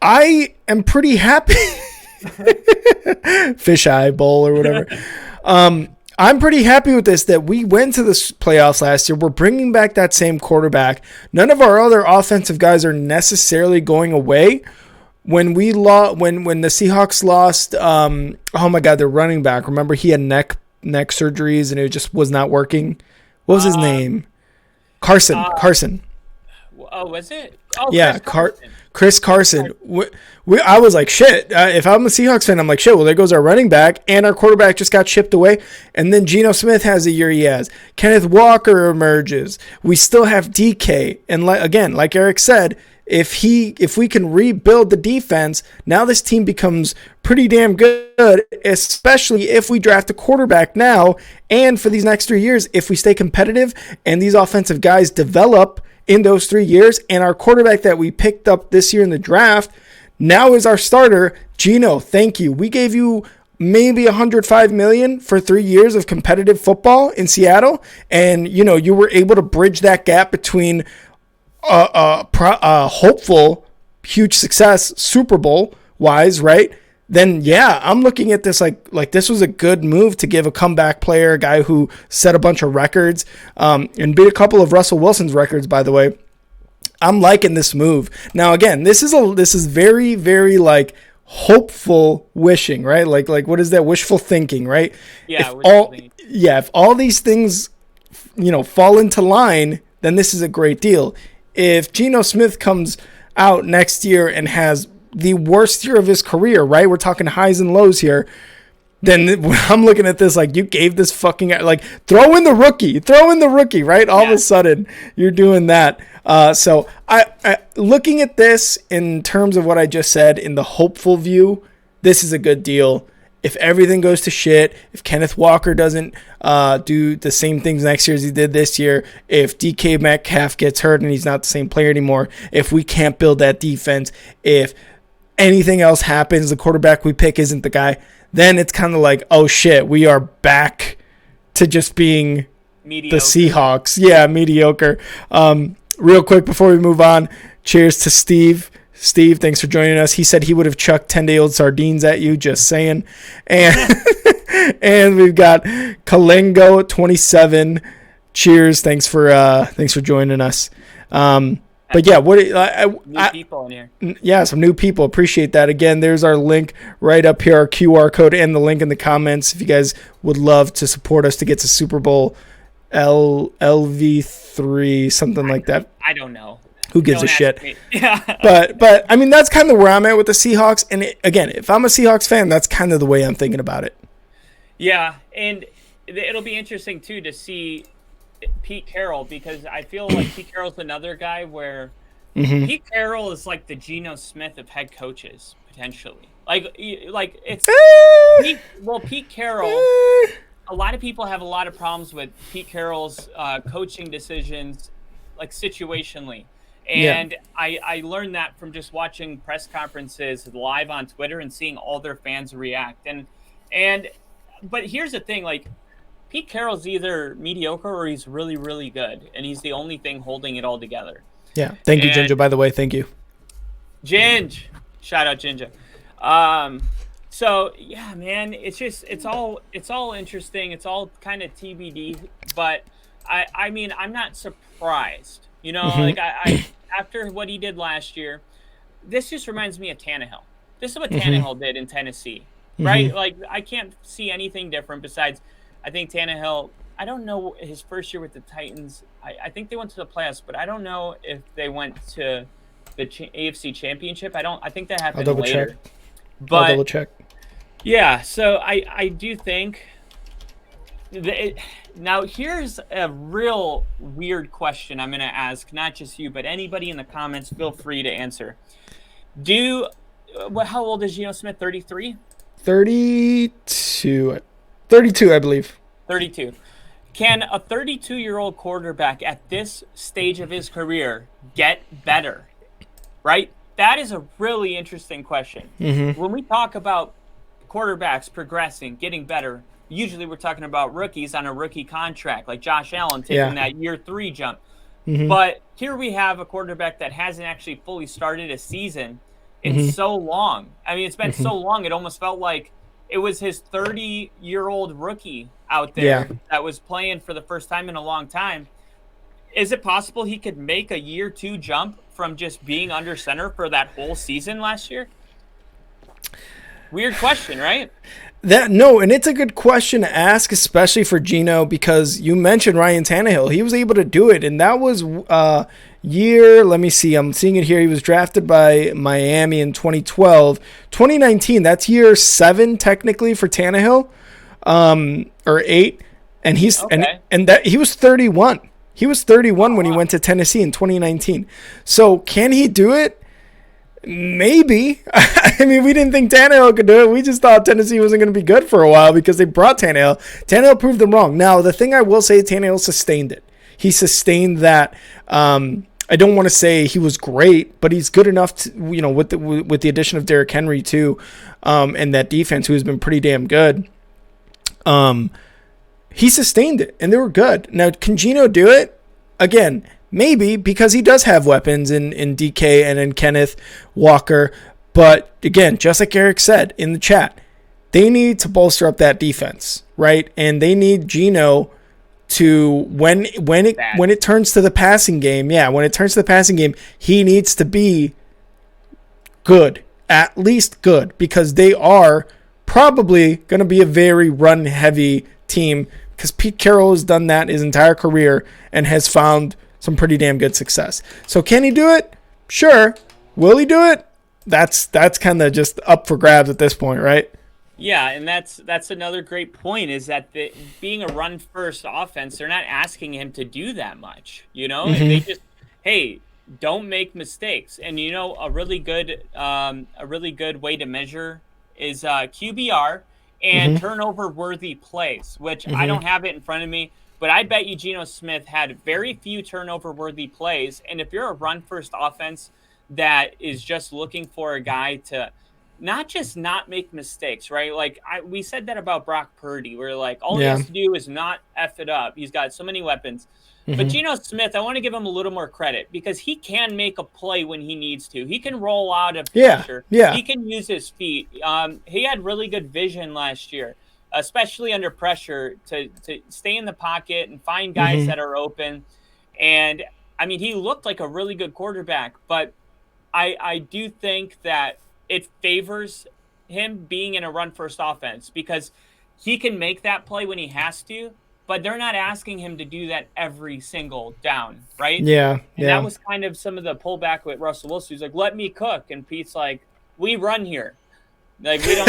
I am pretty happy. Fisheye bowl or whatever. I'm pretty happy with this, that we went to the playoffs last year. We're bringing back that same quarterback. None of our other offensive guys are necessarily going away. When the Seahawks lost, oh my God, their running back. Remember, he had neck surgeries and it just was not working. What was his name? Carson. Oh, was it? Oh, yeah, Chris Carson. I was like, shit. If I'm a Seahawks fan, I'm like, shit, well, there goes our running back, and our quarterback just got shipped away. And then Geno Smith has the year he has. Kenneth Walker emerges. We still have DK. And like Eric said, if we can rebuild the defense, now this team becomes pretty damn good, especially if we draft a quarterback now. And for these next 3 years, if we stay competitive and these offensive guys develop in those 3 years, and our quarterback that we picked up this year in the draft now is our starter, Geno, thank you. We gave you maybe $105 million for 3 years of competitive football in Seattle, and you know you were able to bridge that gap between hopeful huge success Super Bowl wise, right? Then yeah, I'm looking at this like this was a good move to give a comeback player, a guy who set a bunch of records, and beat a couple of Russell Wilson's records, by the way. I'm liking this move. Now again, this is very, very like hopeful wishing, right? Like what is that? Wishful thinking, right? Yeah. If all these things, you know, fall into line, then this is a great deal. If Geno Smith comes out next year and has the worst year of his career, right? We're talking highs and lows here. Then I'm looking at this like, you gave this fucking, like, throw in the rookie, right? All of a sudden you're doing that. So I looking at this in terms of what I just said, in the hopeful view, this is a good deal. If everything goes to shit, if Kenneth Walker doesn't do the same things next year as he did this year, if DK Metcalf gets hurt and he's not the same player anymore, if we can't build that defense, if anything else happens, the quarterback we pick isn't the guy, then it's kind of like, oh shit, we are back to just being mediocre. The Seahawks. Yeah, mediocre. Real quick before we move on, cheers to Steve. Steve, thanks for joining us. He said he would have chucked 10-day-old sardines at you, just saying. And and we've got Kalengo 27. Cheers. Thanks for joining us. But yeah, new people in here. Yeah, some new people. Appreciate that. Again, there's our link right up here, our QR code, and the link in the comments if you guys would love to support us to get to Super Bowl LV3, something like that. I don't know. Who gives a shit? Yeah. But I mean, that's kind of where I'm at with the Seahawks. And again, if I'm a Seahawks fan, that's kind of the way I'm thinking about it. Yeah, and it'll be interesting too to see Pete Carroll, because I feel like Pete Carroll's another guy where Pete Carroll is like the Geno Smith of head coaches potentially. Like it's Pete Carroll. A lot of people have a lot of problems with Pete Carroll's coaching decisions, like situationally. And I learned that from just watching press conferences live on Twitter and seeing all their fans react. But here's the thing, like, Pete Carroll's either mediocre or he's really, really good, and he's the only thing holding it all together. Yeah. Thank you, Ginger, by the way. Thank you. Ginge. Shout out, Ginger. So, yeah, man, it's all interesting. It's all kind of TBD, but I mean, I'm not surprised. You know, like I after what he did last year, this just reminds me of Tannehill. This is what Tannehill did in Tennessee, right? Like, I can't see anything different besides, I think Tannehill, I don't know his first year with the Titans. I think they went to the playoffs, but I don't know if they went to the AFC Championship. I think that happened later. But I'll double check. Yeah, so I do think now here's a real weird question I'm going to ask, not just you, but anybody in the comments, feel free to answer. How old is Geno Smith? 33? 32, I believe. 32. Can a 32-year-old quarterback at this stage of his career get better? Right? That is a really interesting question. When we talk about quarterbacks progressing, getting better, usually we're talking about rookies on a rookie contract, like Josh Allen taking that year 3 jump. But here we have a quarterback that hasn't actually fully started a season in so long. I mean, it's been so long, it almost felt like it was his 30-year-old rookie out there that was playing for the first time in a long time. Is it possible he could make a year 2 jump from just being under center for that whole season last year? Weird question, right? And it's a good question to ask, especially for Geno, because you mentioned Ryan Tannehill. He was able to do it, and that was let me see, I'm seeing it here. He was drafted by Miami in 2012. 2019, that's year 7 technically for Tannehill, or 8, and he's and that he was 31. He was 31 when he went to Tennessee in 2019. So can he do it? Maybe. I mean, we didn't think Tannehill could do it. We just thought Tennessee wasn't going to be good for a while because they brought Tannehill. Tannehill proved them wrong. Now, the thing I will say, Tannehill sustained it. He sustained that. I don't want to say he was great, but he's good enough to, with the addition of Derrick Henry too, and that defense, who has been pretty damn good. He sustained it, and they were good. Now, can Geno do it? Again, maybe, because he does have weapons in DK and in Kenneth Walker. But again, just like Eric said in the chat, they need to bolster up that defense, right? And they need Geno to, when it turns to the passing game, he needs to be good, at least good, because they are probably going to be a very run-heavy team, because Pete Carroll has done that his entire career and has found some pretty damn good success. So can he do it? Sure. Will he do it? that's kind of just up for grabs at this point, right? Yeah, and that's another great point is that being a run-first offense, they're not asking him to do that much. They just, hey, don't make mistakes. And a really good way to measure is QBR and turnover-worthy plays, which I don't have it in front of me, but I bet you Geno Smith had very few turnover-worthy plays. And if you're a run-first offense that is just looking for a guy to not just not make mistakes, right? Like we said that about Brock Purdy, where like all he has to do is not F it up. He's got so many weapons. But Geno Smith, I want to give him a little more credit because he can make a play when he needs to. He can roll out of pressure. Yeah. He can use his feet. He had really good vision last year, especially under pressure to stay in the pocket and find guys that are open. And I mean, he looked like a really good quarterback, but I do think that it favors him being in a run-first offense because he can make that play when he has to, but they're not asking him to do that every single down, right? Yeah, and that was kind of some of the pullback with Russell Wilson. He's like, let me cook. And Pete's like, we run here. Like, we don't,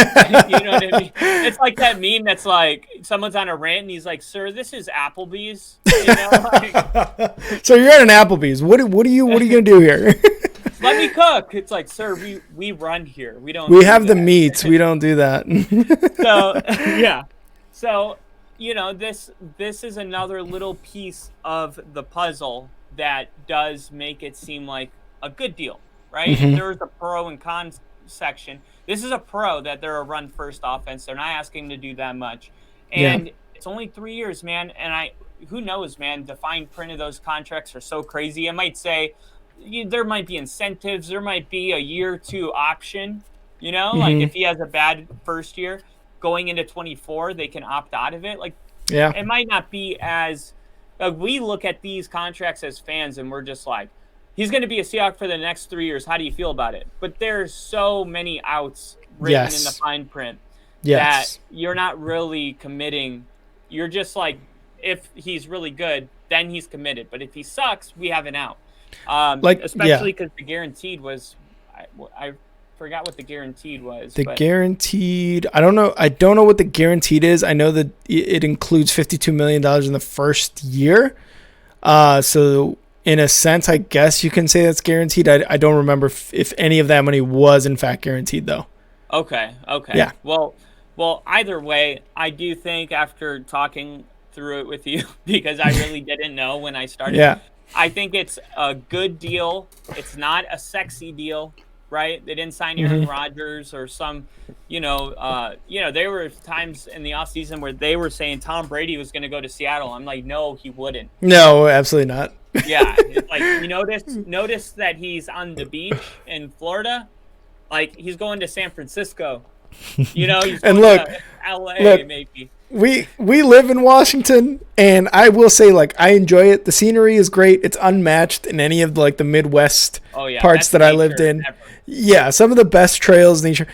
you know what I mean? It's like that meme that's like, someone's on a rant and he's like, sir, this is Applebee's. So you're at an Applebee's. What are you going to do here? Let me cook. It's like, sir, we run here. We don't. We have the meats. We don't do that. So, yeah. So, this is another little piece of the puzzle that does make it seem like a good deal, right? There's a pro and con section. This is a pro that they're a run-first offense. They're not asking to do that much. And it's only 3 years, man. And who knows, man, the fine print of those contracts are so crazy. I might say, there might be incentives. There might be a year or two option, like if he has a bad first year going into 24, they can opt out of it. Like, it might not be as we look at these contracts as fans and we're just like, he's going to be a Seahawk for the next 3 years. How do you feel about it? But there's so many outs written in the fine print that you're not really committing. You're just like, if he's really good, then he's committed. But if he sucks, we have an out. Especially because the guaranteed was, I forgot what the guaranteed was. Guaranteed, I don't know what the guaranteed is. I know that it includes $52 million in the first year. So in a sense, I guess you can say that's guaranteed. I don't remember if any of that money was in fact guaranteed though. Okay. Yeah. Well, either way, I do think after talking through it with you, because I really didn't know when I started. Yeah. I think it's a good deal. It's not a sexy deal, right? They didn't sign Aaron Rodgers or some, there were times in the offseason where they were saying Tom Brady was going to go to Seattle. I'm like, no, he wouldn't. No, absolutely not. Yeah. It's like, you notice that he's on the beach in Florida. Like, he's going to San Francisco. He's going to LA maybe. We live in Washington, and I will say, like, I enjoy it. The scenery is great. It's unmatched in any of the Midwest parts that I lived in. Ever. Yeah, some of the best trails nature.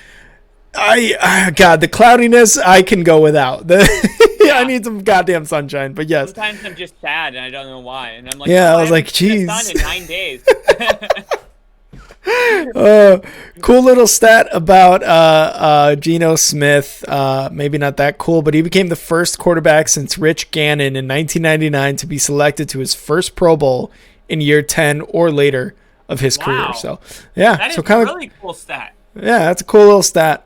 God, the cloudiness I can go without. I need some goddamn sunshine. But yes, sometimes I'm just sad and I don't know why. And I'm like, I was like, geez, sun in 9 days. Cool little stat about Geno Smith. Maybe not that cool, but he became the first quarterback since Rich Gannon in 1999 to be selected to his first Pro Bowl in year 10 or later of his career. So that is a really cool stat. Yeah, that's a cool little stat.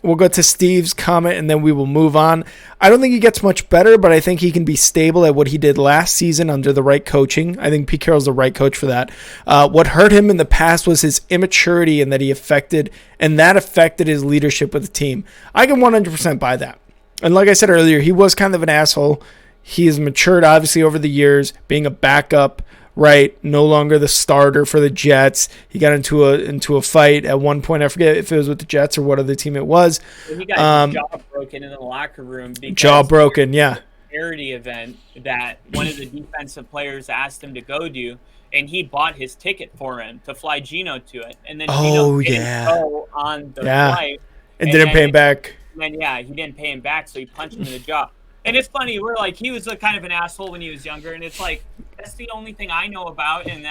We'll go to Steve's comment and then we will move on. I don't think he gets much better, but I think he can be stable at what he did last season under the right coaching. I think Pete Carroll's the right coach for that. What hurt him in the past was his immaturity and that affected his leadership with the team. I can 100% buy that. And like I said earlier, he was kind of an asshole. He has matured, obviously, over the years, being a backup, right? No longer the starter for the Jets. He got into a fight at one point. I forget if it was with the Jets or what other team it was. He got his jaw broken in the locker room. Yeah. Charity event that one of the defensive players asked him to go do, and he bought his ticket for him to fly Geno to it. And then Geno didn't go on the flight. And didn't pay him back. And he didn't pay him back, so he punched him in the jaw. And it's funny, we're like, he was a kind of an asshole when he was younger, and it's like, that's the only thing I know about, and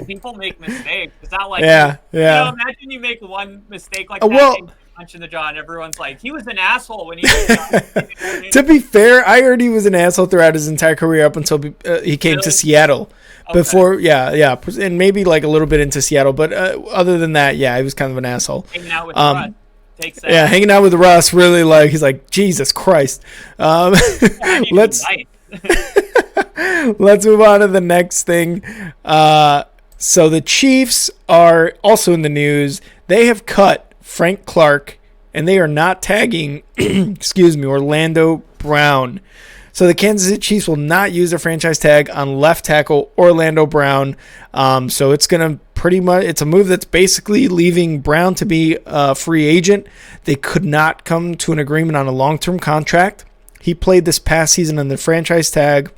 people make mistakes. It's not like, imagine you make one mistake like that, and punch in the jaw, and everyone's like, he was an asshole when he was young. To be fair, I heard he was an asshole throughout his entire career up until he came to Seattle. Okay. Before, and maybe like a little bit into Seattle, but other than that, he was kind of an asshole. Hanging out with Russ. Hanging out with Russ, really, like, he's like, Jesus Christ. Let's move on to the next thing. So the Chiefs are also in the news. They have cut Frank Clark, and they are not tagging, Orlando Brown. So the Kansas City Chiefs will not use their franchise tag on left tackle Orlando Brown. So it's going to it's a move that's basically leaving Brown to be a free agent. They could not come to an agreement on a long-term contract. He played this past season on the franchise tag,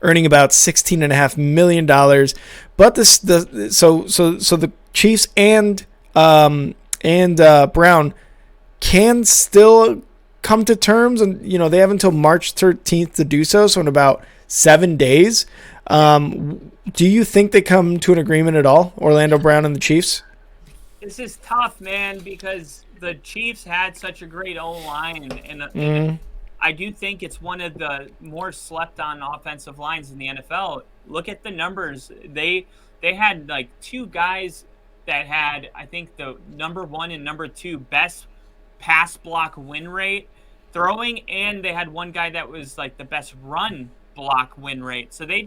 earning about $16.5 million. But the Chiefs and Brown can still come to terms, and they have until March 13th to do so. So in about 7 days. Do you think they come to an agreement at all, Orlando Brown and the Chiefs? This is tough, man, because the Chiefs had such a great O-line, and I do think it's one of the more slept-on offensive lines in the NFL. Look at the numbers. They had like two guys that had, I think, the number 1 and number 2 best pass block win rate throwing, and they had one guy that was like the best run block win rate. So they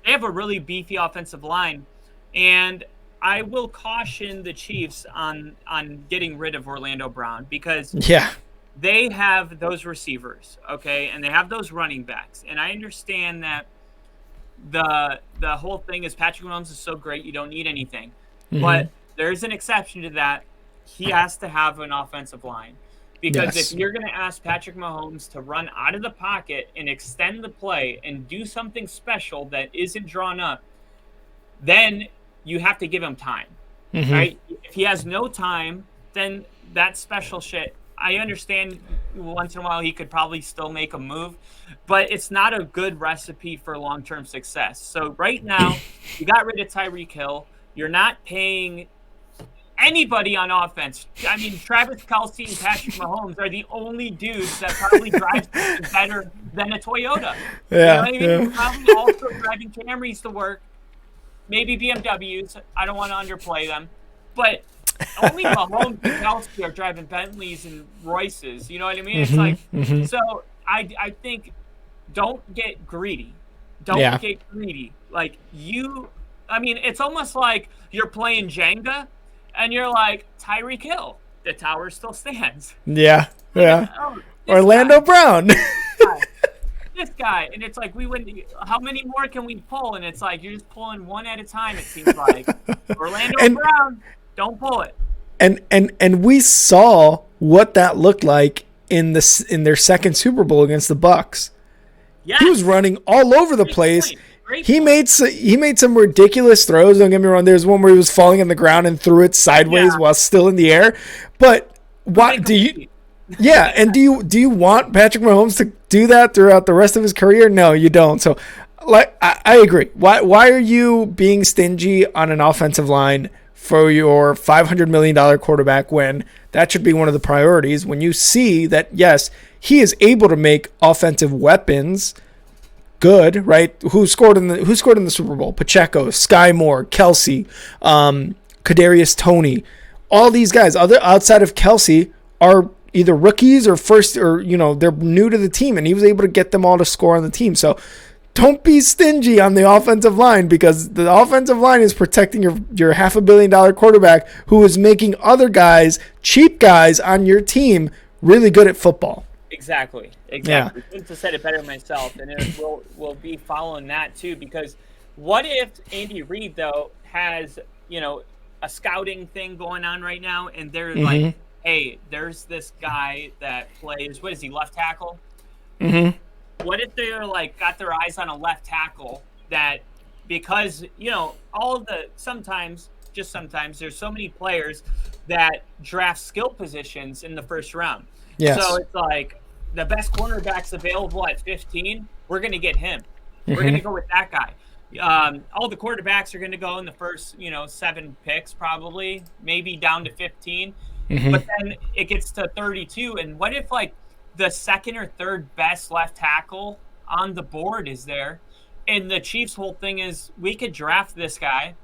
have a really beefy offensive line, and I will caution the Chiefs on getting rid of Orlando Brown, because they have those receivers, okay, and they have those running backs, and I understand that the whole thing is Patrick Mahomes is so great you don't need anything, but there's an exception to that. He has to have an offensive line. Because if you're going to ask Patrick Mahomes to run out of the pocket and extend the play and do something special that isn't drawn up, then you have to give him time, right? If he has no time, then that special shit, I understand once in a while he could probably still make a move, but it's not a good recipe for long-term success. So right now, you got rid of Tyreek Hill. You're not paying anybody on offense. I mean, Travis Kelce and Patrick Mahomes are the only dudes that probably drive better than a Toyota. You know what I mean? Probably also driving Camrys to work, maybe BMWs. I don't want to underplay them, but only Mahomes and Kelce are driving Bentleys and Royces. You know what I mean? It's like, so I think don't get greedy. Don't get greedy. Like it's almost like you're playing Jenga, and you're like, Tyreek Hill, the tower still stands. Yeah. Orlando Brown. This guy. And it's like, how many more can we pull? And it's like, you're just pulling one at a time, it seems like. Orlando Brown, don't pull it. And we saw what that looked like in their second Super Bowl against the Bucs. Yes. He was running all over the place. He made some ridiculous throws. Don't get me wrong. There's one where he was falling on the ground and threw it sideways while still in the air. But why do you? Yeah, and do you want Patrick Mahomes to do that throughout the rest of his career? No, you don't. So, like, I agree. Why are you being stingy on an offensive line for your $500 million quarterback when that should be one of the priorities? When you see that, yes, he is able to make offensive weapons good, right? Who scored in the Super Bowl? Pacheco, Sky Moore, Kelce, Kadarius Toney. All these guys, outside of Kelce, are either rookies or they're new to the team, and he was able to get them all to score on the team. So don't be stingy on the offensive line, because the offensive line is protecting your $500 million quarterback who is making other guys, cheap guys on your team, really good at football. Exactly. Yeah. I couldn't have said it better myself, and we'll be following that too. Because what if Andy Reid though has a scouting thing going on right now, and they're like, hey, there's this guy that plays. What is he? Left tackle. What if they're like got their eyes on a left tackle that, because sometimes there's so many players that draft skill positions in the first round. Yes. So it's like, the best cornerbacks available at 15, we're going to get him. We're going to go with that guy. All the quarterbacks are going to go in the first, 7 picks probably, maybe down to 15. But then it gets to 32. And what if like the second or third best left tackle on the board is there? And the Chiefs' whole thing is we could draft this guy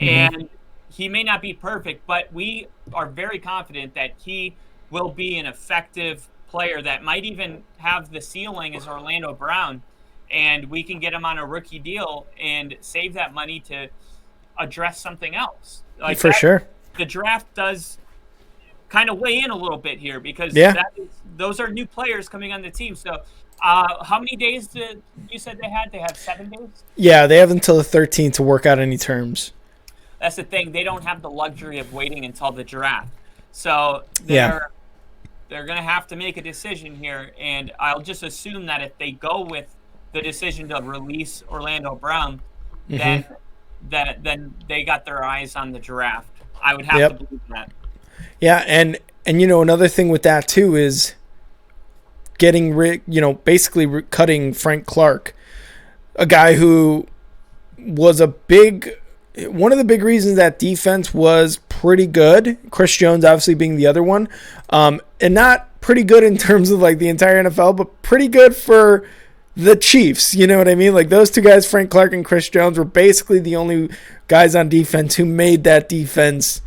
and he may not be perfect, but we are very confident that he will be an effective player that might even have the ceiling as Orlando Brown. And we can get him on a rookie deal and save that money to address something else. Like for sure. The draft does kind of weigh in a little bit here because those are new players coming on the team. So how many days did you said they had? They have 7 days? Yeah, they have until the 13th to work out any terms. That's the thing. They don't have the luxury of waiting until the draft. So they're going to have to make a decision here. And I'll just assume that if they go with the decision to release Orlando Brown, then they got their eyes on the draft. I would have to believe that. Yeah, and another thing with that too is getting basically cutting Frank Clark, a guy who was one of the big reasons that defense was pretty good. Chris Jones obviously being the other one, and not pretty good in terms of like the entire NFL, but pretty good for the Chiefs, you know what I mean? Like those two guys, Frank Clark and Chris Jones, were basically the only guys on defense who made that defense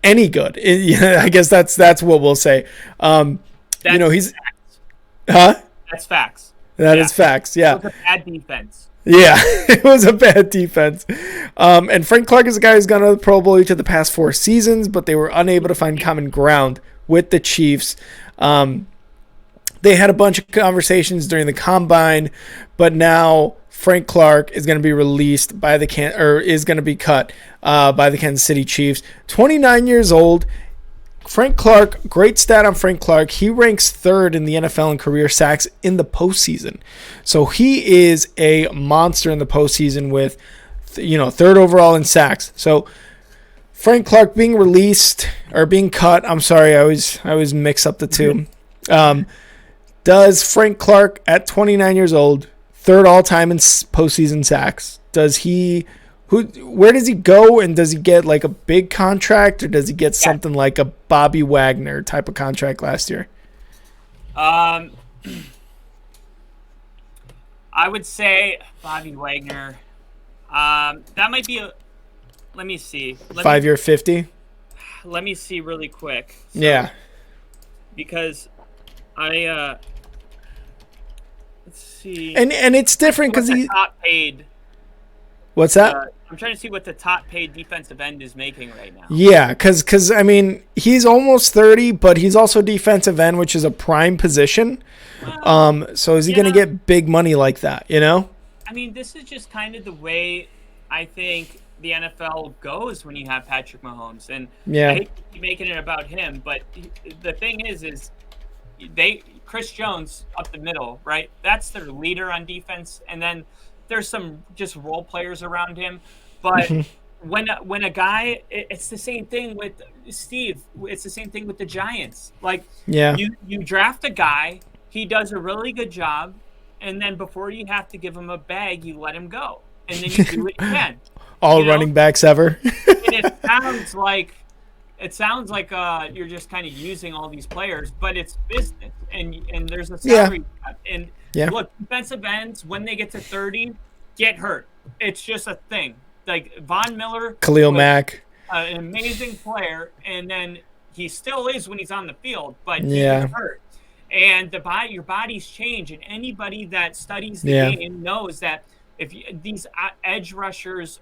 any good. I guess that's what we'll say. He's facts. Huh? That's facts. That is facts. Yeah. It was a bad defense. Yeah, it was a bad defense. And Frank Clark is a guy who's gone to the Pro Bowl each of the past 4 seasons, but they were unable to find common ground with the Chiefs. They had a bunch of conversations during the combine, but now Frank Clark is going to be released by is going to be cut by the Kansas City Chiefs. 29 years old. Frank Clark, great stat on Frank Clark. He ranks 3rd in the NFL in career sacks in the postseason. So he is a monster in the postseason with, 3rd overall in sacks. So Frank Clark being released or being cut. I'm sorry, I always mix up the two. Does Frank Clark at 29 years old, 3rd all-time in postseason sacks, where does he go, and does he get like a big contract, or does he get something like a Bobby Wagner type of contract last year? I would say Bobby Wagner. That might be let me see. 5-year 50? Let me see really quick. Yeah. Because let's see. And it's different because he top paid. What's that? I'm trying to see what the top paid defensive end is making right now. Yeah, because I mean he's almost 30, but he's also defensive end, which is a prime position. Well, so is he going to get big money like that? I mean, this is just kind of the way I think the NFL goes when you have Patrick Mahomes, and I hate to keep making it about him, but the thing is Chris Jones up the middle, right? That's their leader on defense, and then there's some just role players around him. But when a guy, it's the same thing with Steve. It's the same thing with the Giants. Like, you draft a guy, he does a really good job, and then before you have to give him a bag, you let him go, and then you do it again. All running backs ever. And it sounds like you're just kind of using all these players, but it's business, and there's a salary cap. And look, defensive ends, when they get to 30, get hurt. It's just a thing. Like Von Miller, Khalil Mack, an amazing player, and then he still is when he's on the field, but he gets hurt. And your bodies change, and anybody that studies the game knows that if these edge rushers,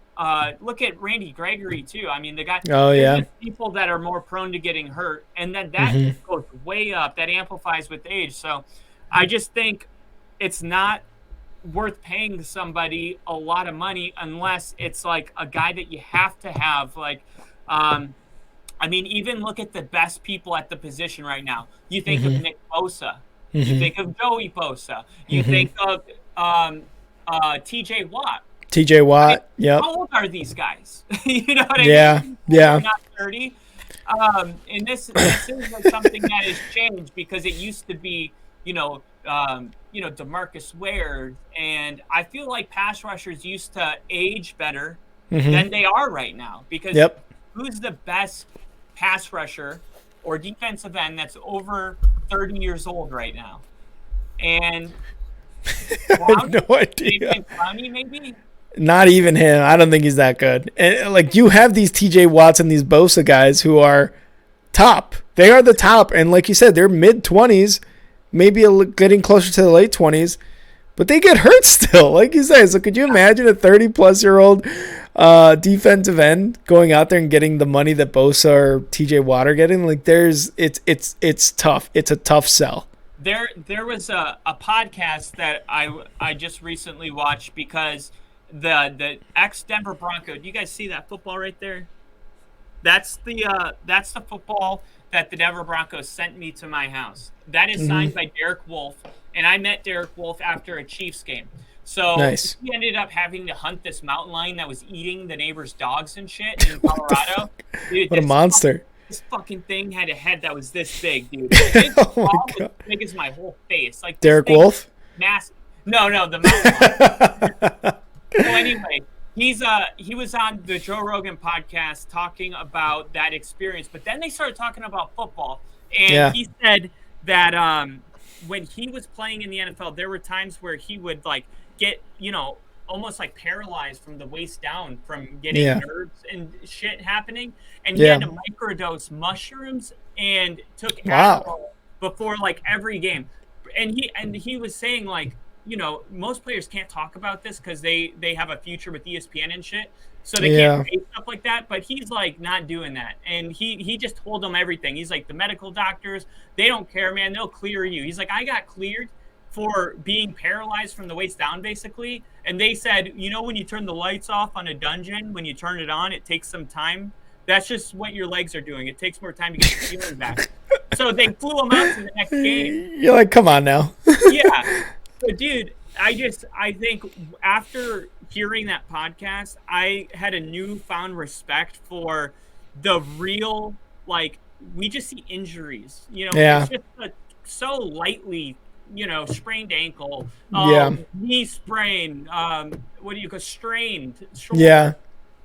look at Randy Gregory too. I mean, the guy. Oh yeah. People that are more prone to getting hurt, and then that goes way up. That amplifies with age. So, I just think it's not worth paying somebody a lot of money unless it's like a guy that you have to have. Like, I mean, even look at the best people at the position right now. You think of Nick Bosa. You think of Joey Bosa. You think of T.J. Watt. T.J. Watt, yep. How old are these guys? You know what I mean? Yeah. They're not 30. And this is like something that has changed because it used to be DeMarcus Ware, and I feel like pass rushers used to age better Mm-hmm. than they are right now, because who's the best pass rusher or defensive end that's over 30 years old right now? And I have no idea. Clowney, maybe? Not even him. I don't think he's that good. And like, you have these TJ Watson, these Bosa guys who are top. They are the top. And like you said, they're mid-20s, maybe getting closer to the late 20s, but they get hurt still, like you said. So could you imagine a 30-plus-year-old defensive end going out there and getting the money that Bosa or TJ Watt are getting? Like, it's tough. It's a tough sell. There was a podcast that I just recently watched, because the ex-Denver Bronco. Do you guys see that football right there? That's the football that the Denver Broncos sent me to my house. That is signed by Derek Wolfe, and I met Derek Wolfe after a Chiefs game. So nice. He ended up having to hunt this mountain lion that was eating the neighbor's dogs and shit in Colorado. Dude, what a monster. This fucking thing had a head that was this big, dude. His was as big as my whole face. Like, Derek Wolfe? Massive. No, the mountain lion. So anyway, he was on the Joe Rogan podcast talking about that experience, but then they started talking about football, and he said that when he was playing in the NFL, there were times where he would like get almost like paralyzed from the waist down from getting nerves and shit happening, and he had to microdose mushrooms and took Adderall before like every game, and he was saying like, most players can't talk about this because they have a future with ESPN and shit, so they can't say stuff like that. But he's like not doing that, and he just told them everything. He's like, the medical doctors, they don't care, man. They'll clear you. He's like, I got cleared for being paralyzed from the waist down, basically. And they said, when you turn the lights off on a dungeon, when you turn it on, it takes some time. That's just what your legs are doing. It takes more time to get the feeling back. So they flew him out to the next game. You're like, come on now. Yeah. So, dude, I think after hearing that podcast, I had a newfound respect for the real, like, we just see injuries. It's just so lightly, sprained ankle, knee sprain, strained shoulder. Yeah.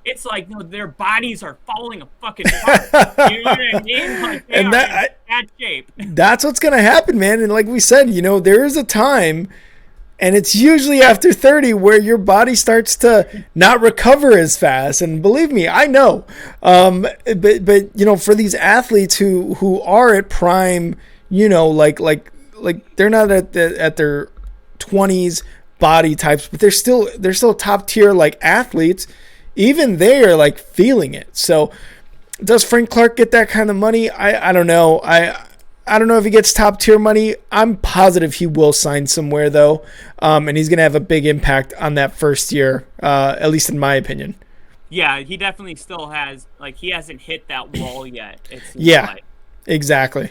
It's like, no, their bodies are falling a fucking apart. You know what I mean? Like, they are in bad shape. That's what's going to happen, man. And like we said, there is a time, and it's usually after 30, where your body starts to not recover as fast. And believe me, I know. But for these athletes who are at prime, like they're not at their 20s body types, but they're still top tier like athletes. Even they are like feeling it. So does Frank Clark get that kind of money? I don't know. I don't know if he gets top tier money. I'm positive he will sign somewhere though. And he's going to have a big impact on that first year, at least in my opinion. Yeah, he definitely still has, like, he hasn't hit that wall yet. Exactly.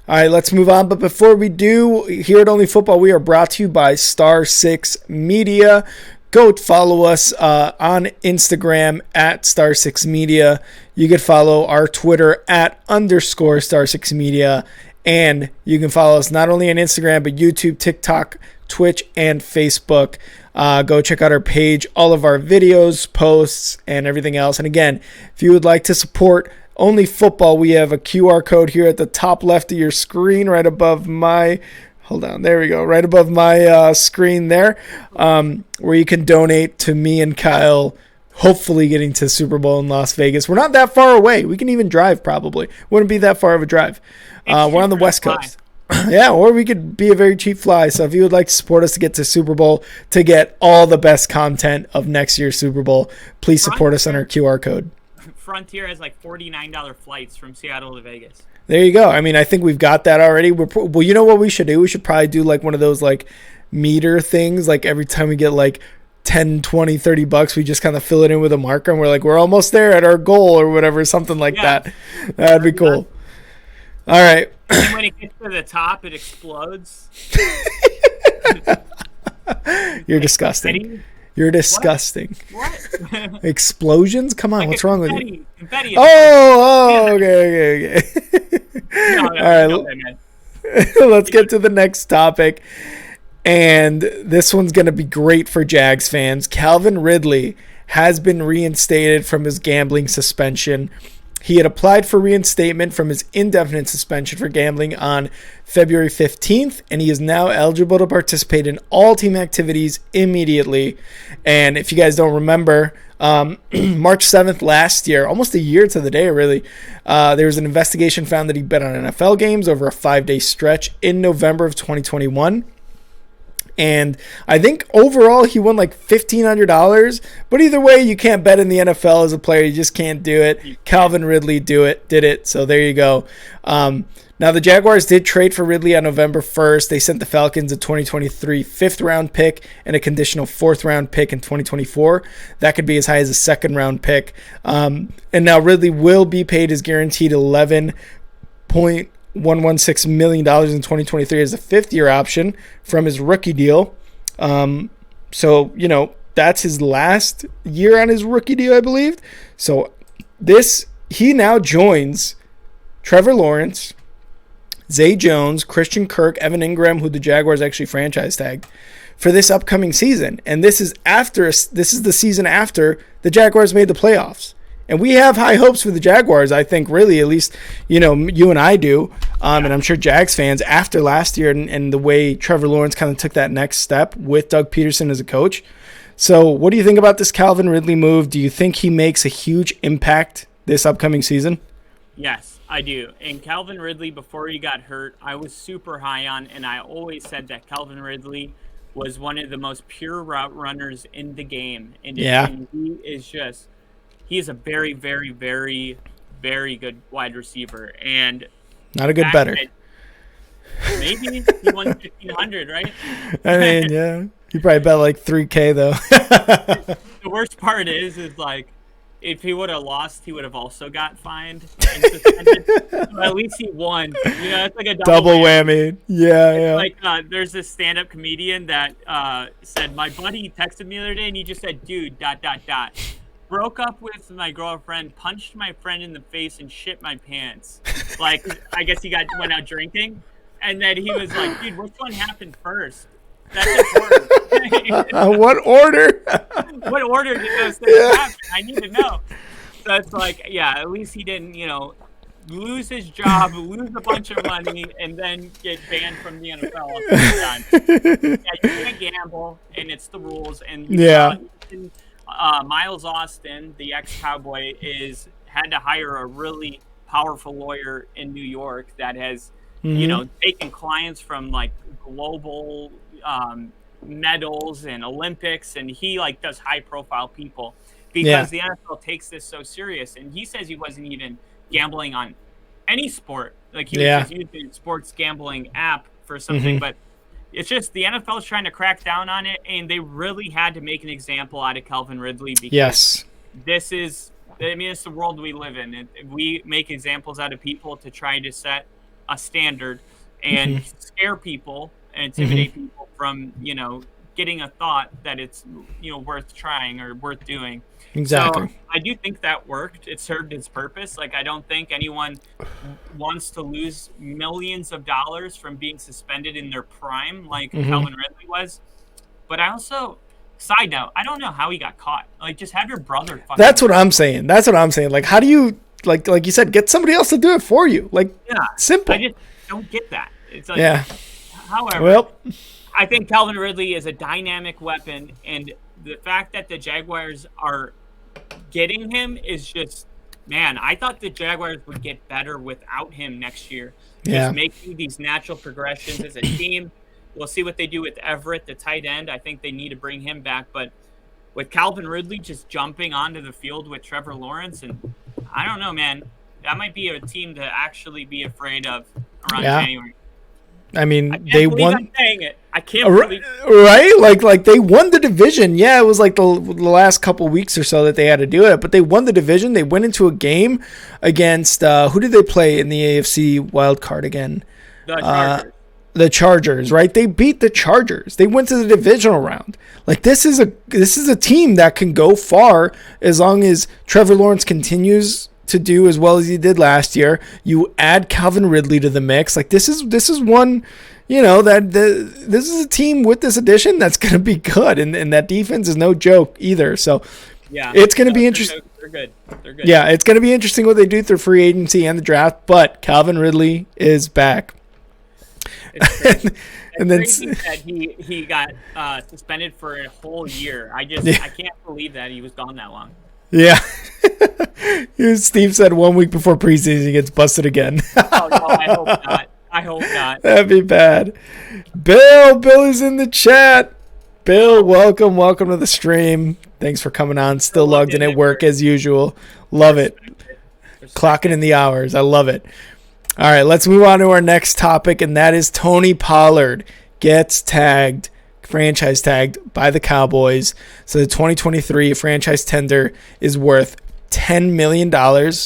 All right, let's move on. But before we do, here at Only Football, we are brought to you by Star 6 Media. Go follow us on Instagram at Star 6 Media. You can follow our Twitter at _Star 6 Media. And you can follow us not only on Instagram, but YouTube, TikTok, Twitch, and Facebook. Go check out our page, all of our videos, posts, and everything else. And again, if you would like to support Only Football, we have a QR code here at the top left of your screen, right above my... Hold on, there we go. Right above my screen there, where you can donate to me and Kyle, hopefully getting to Super Bowl in Las Vegas. We're not that far away. We can even drive probably. Wouldn't be that far of a drive. We're on the West Coast. Yeah, or we could be a very cheap fly. So if you would like to support us to get to Super Bowl, to get all the best content of next year's Super Bowl, please support us on our QR code. Frontier has like $49 flights from Seattle to Vegas. There you go. I mean, I think we've got that already. Well, you know what we should do? We should probably do like one of those like meter things. Like every time we get like 10, 20, 30 bucks, we just kind of fill it in with a marker and we're like, we're almost there at our goal or whatever, something like that. That'd be cool. All right. And when it gets to the top, it explodes. You're disgusting. You're disgusting. What? Explosions? Come on, like what's wrong with you? Confetti. Okay. No, All right. man. Let's get to the next topic. And this one's going to be great for Jags fans. Calvin Ridley has been reinstated from his gambling suspension. He had applied for reinstatement from his indefinite suspension for gambling on February 15th, and he is now eligible to participate in all team activities immediately. And if you guys don't remember, March 7th last year, almost a year to the day really, there was an investigation found that he bet on NFL games over a 5-day stretch in November of 2021. And I think overall he won like $1,500. But either way, you can't bet in the NFL as a player. You just can't do it. Calvin Ridley did it. So there you go. Now the Jaguars did trade for Ridley on November 1st. They sent the Falcons a 2023 5th-round pick and a conditional 4th-round pick in 2024. That could be as high as a 2nd-round pick. And now Ridley will be paid his guaranteed $11.116 million in 2023 as a 5th-year option from his rookie deal. So, that's his last year on his rookie deal, I believe. So he now joins Trevor Lawrence, Zay Jones, Christian Kirk, Evan Ingram, who the Jaguars actually franchise tagged for this upcoming season. And this is the season after the Jaguars made the playoffs. And we have high hopes for the Jaguars, I think, really, at least, you and I do. And I'm sure Jags fans, after last year and the way Trevor Lawrence kind of took that next step with Doug Peterson as a coach. So what do you think about this Calvin Ridley move? Do you think he makes a huge impact this upcoming season? Yes, I do. And Calvin Ridley, before he got hurt, I was super high on, and I always said that Calvin Ridley was one of the most pure route runners in the game. And he is a very, very, very, very good wide receiver. And not a good better. Maybe he won 1,500, right? I mean, yeah. He probably bet like $3K though. The worst part is like, if he would have lost, he would have also got fined and suspended. But at least he won. It's like a double whammy. Yeah. Like there's this stand-up comedian that said, my buddy texted me the other day, and he just said, dude, ... broke up with my girlfriend, punched my friend in the face, and shit my pants. Like, I guess he went out drinking, and then he was like, dude, which one happened first? That's important. What order? What order did those things happen? I need to know. So it's like, at least he didn't, lose his job, lose a bunch of money, and then get banned from the NFL a few times. You can't gamble, and it's the rules. And Miles Austin, the ex-Cowboy, had to hire a really powerful lawyer in New York that has, taken clients from like global medals and Olympics, and he like does high-profile people because the NFL takes this so serious. And he says he wasn't even gambling on any sport; like he was just using a sports gambling app for something, but. It's just the NFL is trying to crack down on it, and they really had to make an example out of Calvin Ridley because it's the world we live in. And we make examples out of people to try to set a standard and scare people and intimidate people from, getting a thought that it's, worth trying or worth doing. Exactly. So I do think that worked. It served its purpose. Like, I don't think anyone wants to lose millions of dollars from being suspended in their prime like Calvin Ridley was. But I also, side note, I don't know how he got caught. Like, just have your brother fucking. That's what I'm saying. Like, how do you, like you said, get somebody else to do it for you? Like, simple. I just don't get that. It's like, however, I think Calvin Ridley is a dynamic weapon, and the fact that the Jaguars are getting him is just, man, I thought the Jaguars would get better without him next year. Just making these natural progressions as a team. We'll see what they do with Everett, the tight end. I think they need to bring him back. But with Calvin Ridley just jumping onto the field with Trevor Lawrence, and I don't know, man, that might be a team to actually be afraid of around January. I mean, they won. I'm saying it. I can't believe right? Like they won the division. Yeah, it was like the last couple weeks or so that they had to do it, but they won the division. They went into a game against who did they play in the AFC wild card again? The Chargers. The Chargers, right? They beat the Chargers. They went to the divisional round. Like this is a team that can go far as long as Trevor Lawrence continues to do as well as he did last year. You add Calvin Ridley to the mix. Like this is one, this is a team with this addition that's going to be good, and that defense is no joke either. So yeah, it's going to be interesting. They're good. Yeah, it's going to be interesting what they do through free agency and the draft. But Calvin Ridley is back. And then that he got suspended for a whole year. I can't believe that he was gone that long. Yeah. Steve said 1 week before preseason he gets busted again. Oh, no, I hope not. That'd be bad. Bill is in the chat. Bill, welcome to the stream. Thanks for coming on. Still logged in at work as usual. Love it. Clocking in the hours. I love it. All right, let's move on to our next topic, and that is Tony Pollard gets franchise tagged by the Cowboys. So the 2023 franchise tender is worth $10 million,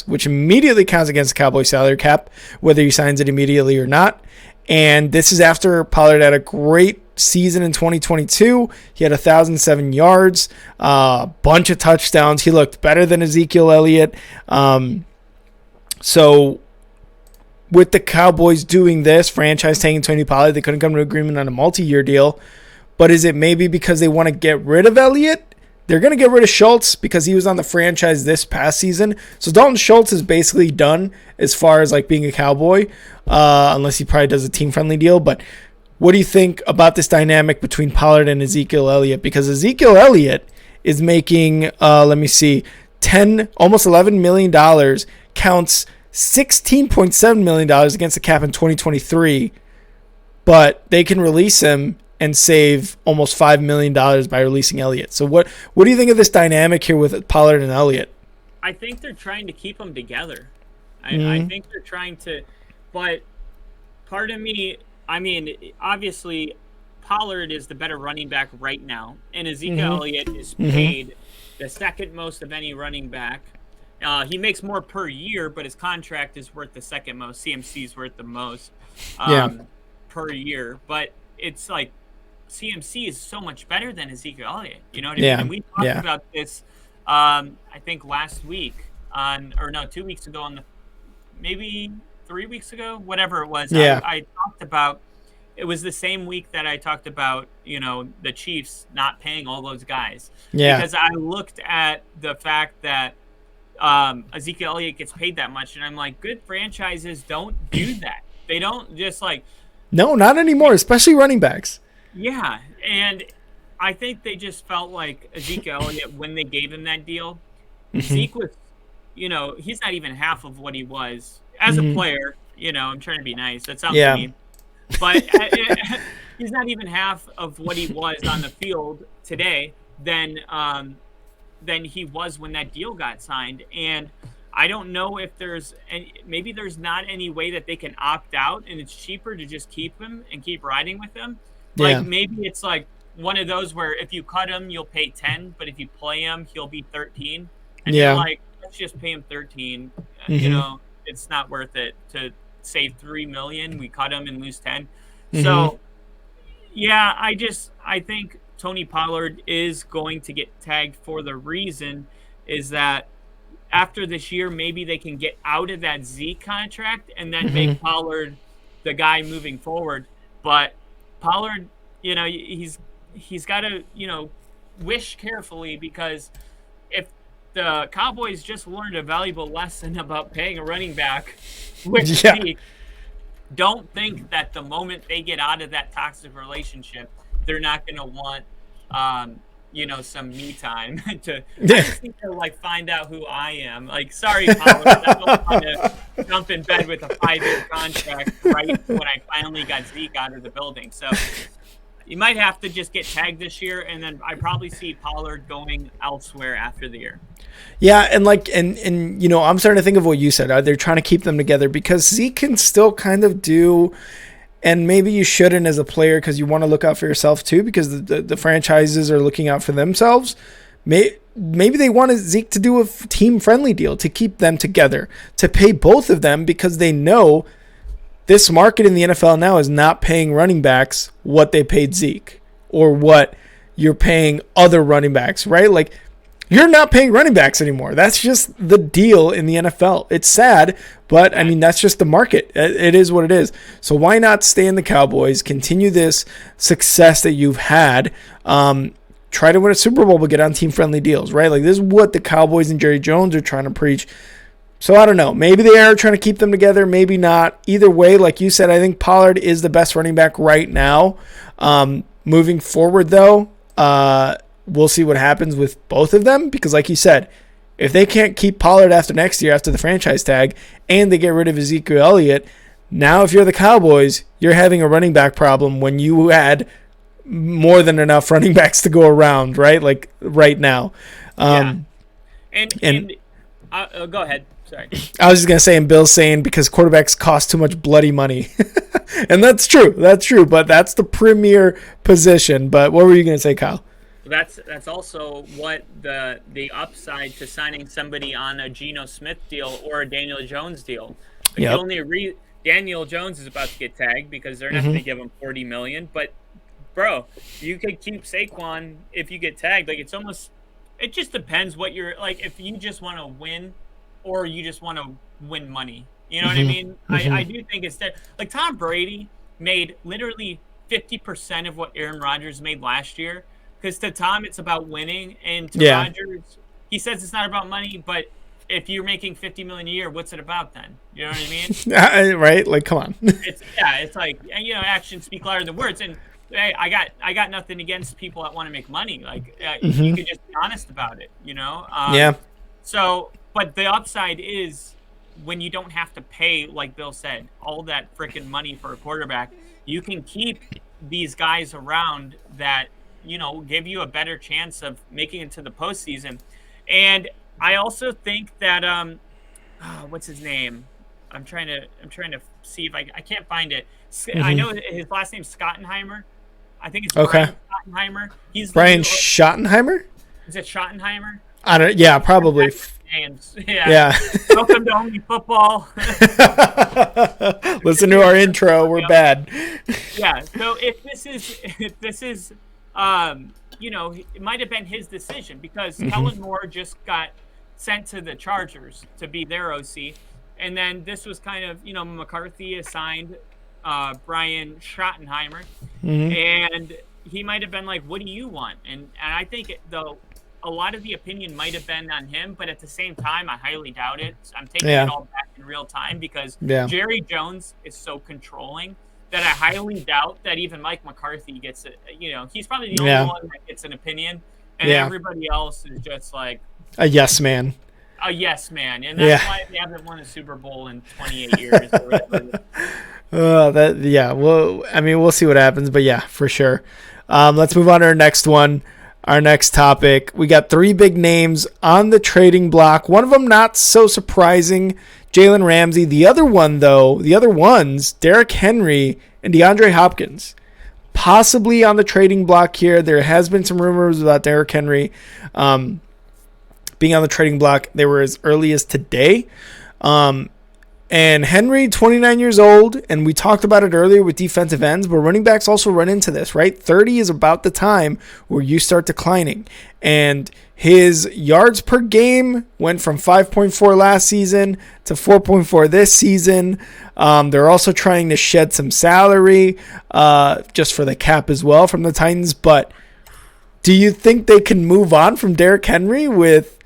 which immediately counts against the Cowboys salary cap, whether he signs it immediately or not. And this is after Pollard had a great season in 2022. He had 1,007 yards, a bunch of touchdowns. He looked better than Ezekiel Elliott. So with the Cowboys doing this, franchise tagging Tony Pollard, they couldn't come to an agreement on a multi-year deal. But is it maybe because they want to get rid of Elliott? They're going to get rid of Schultz because he was on the franchise this past season. So Dalton Schultz is basically done as far as like being a Cowboy, unless he probably does a team-friendly deal. But what do you think about this dynamic between Pollard and Ezekiel Elliott? Because Ezekiel Elliott is making, almost $11 million, counts $16.7 million against the cap in 2023, but they can release him and save almost $5 million by releasing Elliott. So what do you think of this dynamic here with Pollard and Elliott? I think they're trying to keep them together. I think they're trying to, but part of me, obviously Pollard is the better running back right now, and Ezekiel Elliott is paid the second most of any running back. He makes more per year, but his contract is worth the second most. CMC is worth the most per year. But it's like CMC is so much better than Ezekiel Elliott. You know what I mean? And we talked about this, I think, last week 2 weeks ago maybe 3 weeks ago, whatever it was. Yeah. I talked about, it was the same week that I talked about, the Chiefs not paying all those guys. Yeah. Because I looked at the fact that Ezekiel Elliott gets paid that much, and I'm like, good franchises don't do that. They don't just no, not anymore, especially running backs. Yeah, and I think they just felt like Ezekiel Elliott, when they gave him that deal, Zeke was, he's not even half of what he was as a player. I'm trying to be nice. That sounds mean, but he's not even half of what he was on the field today. Than he was when that deal got signed. And I don't know if maybe there's not any way that they can opt out, and it's cheaper to just keep him and keep riding with him. Like maybe it's like one of those where if you cut him, you'll pay 10, but if you play him, he'll be 13. And you're like, let's just pay him 13. It's not worth it to save $3 million. We cut him and lose 10. So yeah, I think Tony Pollard is going to get tagged for the reason is that after this year, maybe they can get out of that Zeke contract and then make Pollard the guy moving forward. But Pollard, he's got to, wish carefully, because if the Cowboys just learned a valuable lesson about paying a running back with Zeke, don't think that the moment they get out of that toxic relationship, they're not going to want some me time to find out who I am. Like, sorry, Pollard, I don't want to jump in bed with a 5-year contract right when I finally got Zeke out of the building. So you might have to just get tagged this year, and then I probably see Pollard going elsewhere after the year. Yeah, and I'm starting to think of what you said. They're trying to keep them together because Zeke can still kind of do. And maybe you shouldn't as a player because you want to look out for yourself too, because the franchises are looking out for themselves. Maybe they wanted Zeke to do a team-friendly deal to keep them together, to pay both of them, because they know this market in the NFL now is not paying running backs what they paid Zeke or what you're paying other running backs, right? Like, You're not paying running backs anymore. That's just the deal in the NFL. It's sad, but I mean, that's just the market. It is what it is. So why not stay in the Cowboys, continue this success that you've had, try to win a Super Bowl, but get on team-friendly deals, right? Like, this is what the Cowboys and Jerry Jones are trying to preach. So I don't know. Maybe they are trying to keep them together, maybe not. Either way, like you said, I think Pollard is the best running back right now. Moving forward, though, we'll see what happens with both of them, because like you said, if they can't keep Pollard after next year, after the franchise tag, and they get rid of Ezekiel Elliott, now if you're the Cowboys, you're having a running back problem when you had more than enough running backs to go around, right? Like right now. Yeah. And go ahead. Sorry. I was just going to say, and Bill's saying because quarterbacks cost too much bloody money. And that's true. That's true. But that's the premier position. But what were you going to say, Kyle? That's also what the upside to signing somebody on a Geno Smith deal or a Daniel Jones deal. Yep. Daniel Jones is about to get tagged because they're not going to give him $40 million. But bro, you could keep Saquon if you get tagged. Like it just depends what you're like. If you just want to win, or you just want to win money, you know what I mean? I do think it's that. Like Tom Brady made literally 50% of what Aaron Rodgers made last year. Because to Tom, it's about winning, and to Rodgers, he says it's not about money. But if you're making $50 million a year, what's it about then? You know what I mean? Right? Like, come on. It's like, actions speak louder than words. And hey, I got nothing against people that want to make money. Like, you could just be honest about it. Yeah. So, but the upside is when you don't have to pay, like Bill said, all that freaking money for a quarterback, you can keep these guys around that, give you a better chance of making it to the postseason. And I also think that what's his name? I'm trying to see if I can't find it. I know his last name's Schottenheimer. I think it's Brian Schottenheimer. He's Brian Schottenheimer? Is it Schottenheimer? I don't. Yeah, probably. Yeah. Welcome to Only Football. Listen to our intro. We're bad. Yeah. So if this is it might have been his decision because Kellen Moore just got sent to the Chargers to be their OC, and then this was kind of McCarthy assigned Brian Schottenheimer, and he might have been like, "What do you want?" And I think a lot of the opinion might have been on him, but at the same time, I highly doubt it. I'm taking it all back in real time because Jerry Jones is so controlling that I highly doubt that even Mike McCarthy gets it. He's probably the only one that gets an opinion, and everybody else is just like a yes man. A yes man, and that's why they haven't won a Super Bowl in 28 years. Or whatever. Well, I mean, we'll see what happens, but yeah, for sure. Let's move on to our next one. Our next topic, we got 3 big names on the trading block. One of them not so surprising, Jalen Ramsey. The other ones, Derrick Henry and DeAndre Hopkins, possibly on the trading block here. There has been some rumors about Derrick Henry being on the trading block. They were as early as today. And Henry, 29 years old, and we talked about it earlier with defensive ends, but running backs also run into this, right? 30 is about the time where you start declining. And his yards per game went from 5.4 last season to 4.4 this season. They're also trying to shed some salary just for the cap as well from the Titans. But do you think they can move on from Derrick Henry with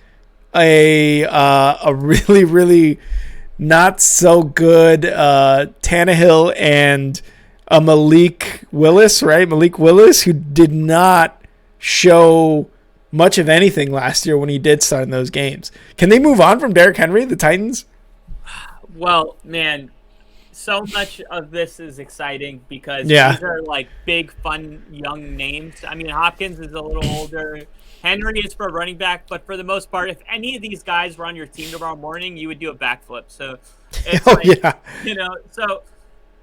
a really, really not so good Tannehill and a Malik Willis, right? Malik Willis, who did not show much of anything last year when he did start in those games. Can they move on from Derrick Henry, the Titans? Well, man, so much of this is exciting because these are like big, fun, young names. I mean, Hopkins is a little older. Henry is for a running back, but for the most part, if any of these guys were on your team tomorrow morning, you would do a backflip. So, it's So,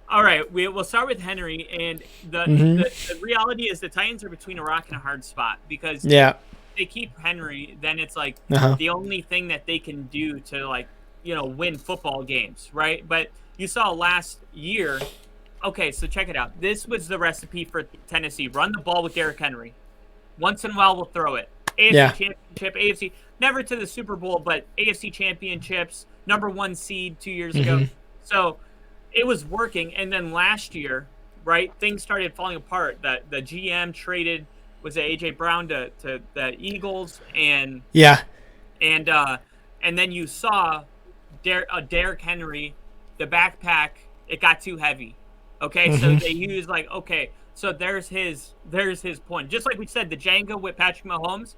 all right, we'll start with Henry, and the reality is the Titans are between a rock and a hard spot because if they keep Henry, then it's like the only thing that they can do to win football games, right? But you saw last year. Okay, so check it out. This was the recipe for Tennessee: run the ball with Derrick Henry. Once in a while, we'll throw it. Championship, AFC, never to the Super Bowl, but AFC championships, #1 seed 2 years ago. So it was working. And then last year, right, things started falling apart. That the GM traded, was it AJ Brown to the Eagles, and then you saw Derrick Henry, the backpack, it got too heavy. Okay, so he was like, okay, so there's his point. Just like we said, the Jenga with Patrick Mahomes,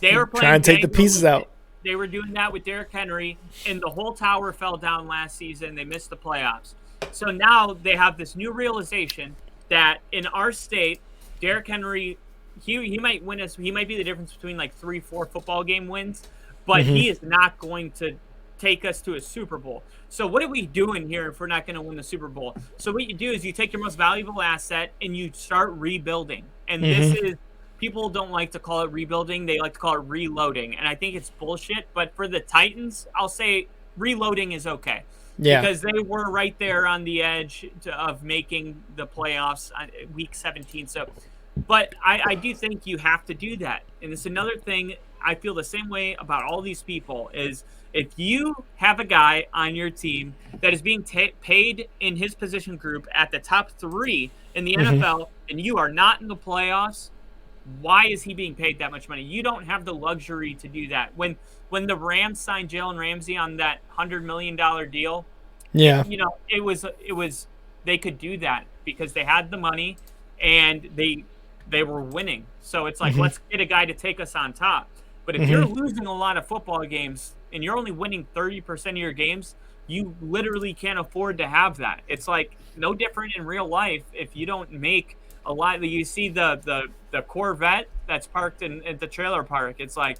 they were playing trying to take the pieces out. They were doing that with Derrick Henry, and the whole tower fell down last season. They missed the playoffs. So now they have this new realization that in our state, Derrick Henry, he might win us. He might be the difference between like 3-4 football game wins, but he is not going to take us to a Super Bowl. So what are we doing here if we're not going to win the Super Bowl? So what you do is you take your most valuable asset and you start rebuilding. And this is, people don't like to call it rebuilding. They like to call it reloading. And I think it's bullshit. But for the Titans, I'll say reloading is okay. Yeah. Because they were right there on the edge of making the playoffs on week 17. So, but I do think you have to do that. And it's another thing, I feel the same way about all these people, is if you have a guy on your team that is being paid in his position group at the top 3 in the NFL, and you are not in the playoffs, why is he being paid that much money? You don't have the luxury to do that. When the Rams signed Jalen Ramsey on that $100 million deal, it was they could do that because they had the money and they were winning. So it's like, let's get a guy to take us on top. But if you're losing a lot of football games and you're only winning 30% of your games, you literally can't afford to have that. It's like no different in real life. If you don't make a lot, you see the Corvette that's parked at the trailer park. It's like,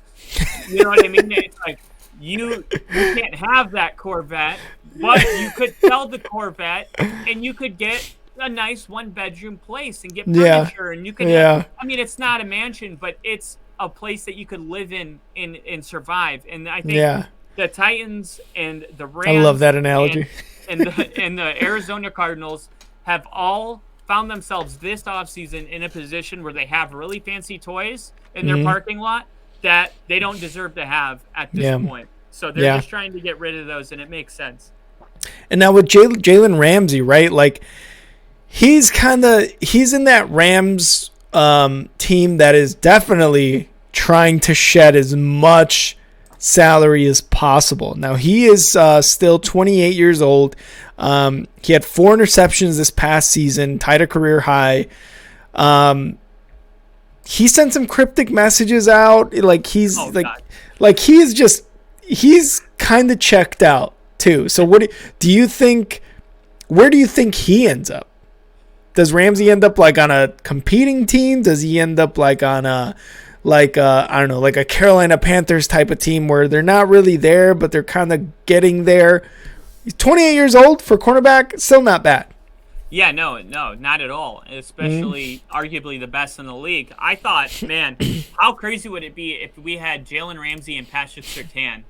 you know what I mean? It's like you can't have that Corvette, but you could sell the Corvette and you could get a nice 1-bedroom place and get furniture, and you could have, I mean, it's not a mansion, but it's a place that you could live in and survive. And I think the Titans and the Rams, I love that analogy, and the Arizona Cardinals have all found themselves this offseason in a position where they have really fancy toys in their parking lot that they don't deserve to have at this point. So they're just trying to get rid of those, and it makes sense. And now with Jalen Ramsey, right? Like he's in that Rams team that is definitely trying to shed as much salary as possible. Now he is still 28 years old. He had 4 interceptions this past season, tied a career high. He sent some cryptic messages out. Like he's he's kind of checked out too. So what do you think? Where do you think he ends up? Does Ramsey end up like on a competing team? Does he end up like on I don't know, like a Carolina Panthers type of team where they're not really there, but they're kind of getting there? He's 28 years old for cornerback, still not bad. Yeah, no, not at all. Especially arguably the best in the league. I thought, man, how crazy would it be if we had Jalen Ramsey and Patrick Surtain?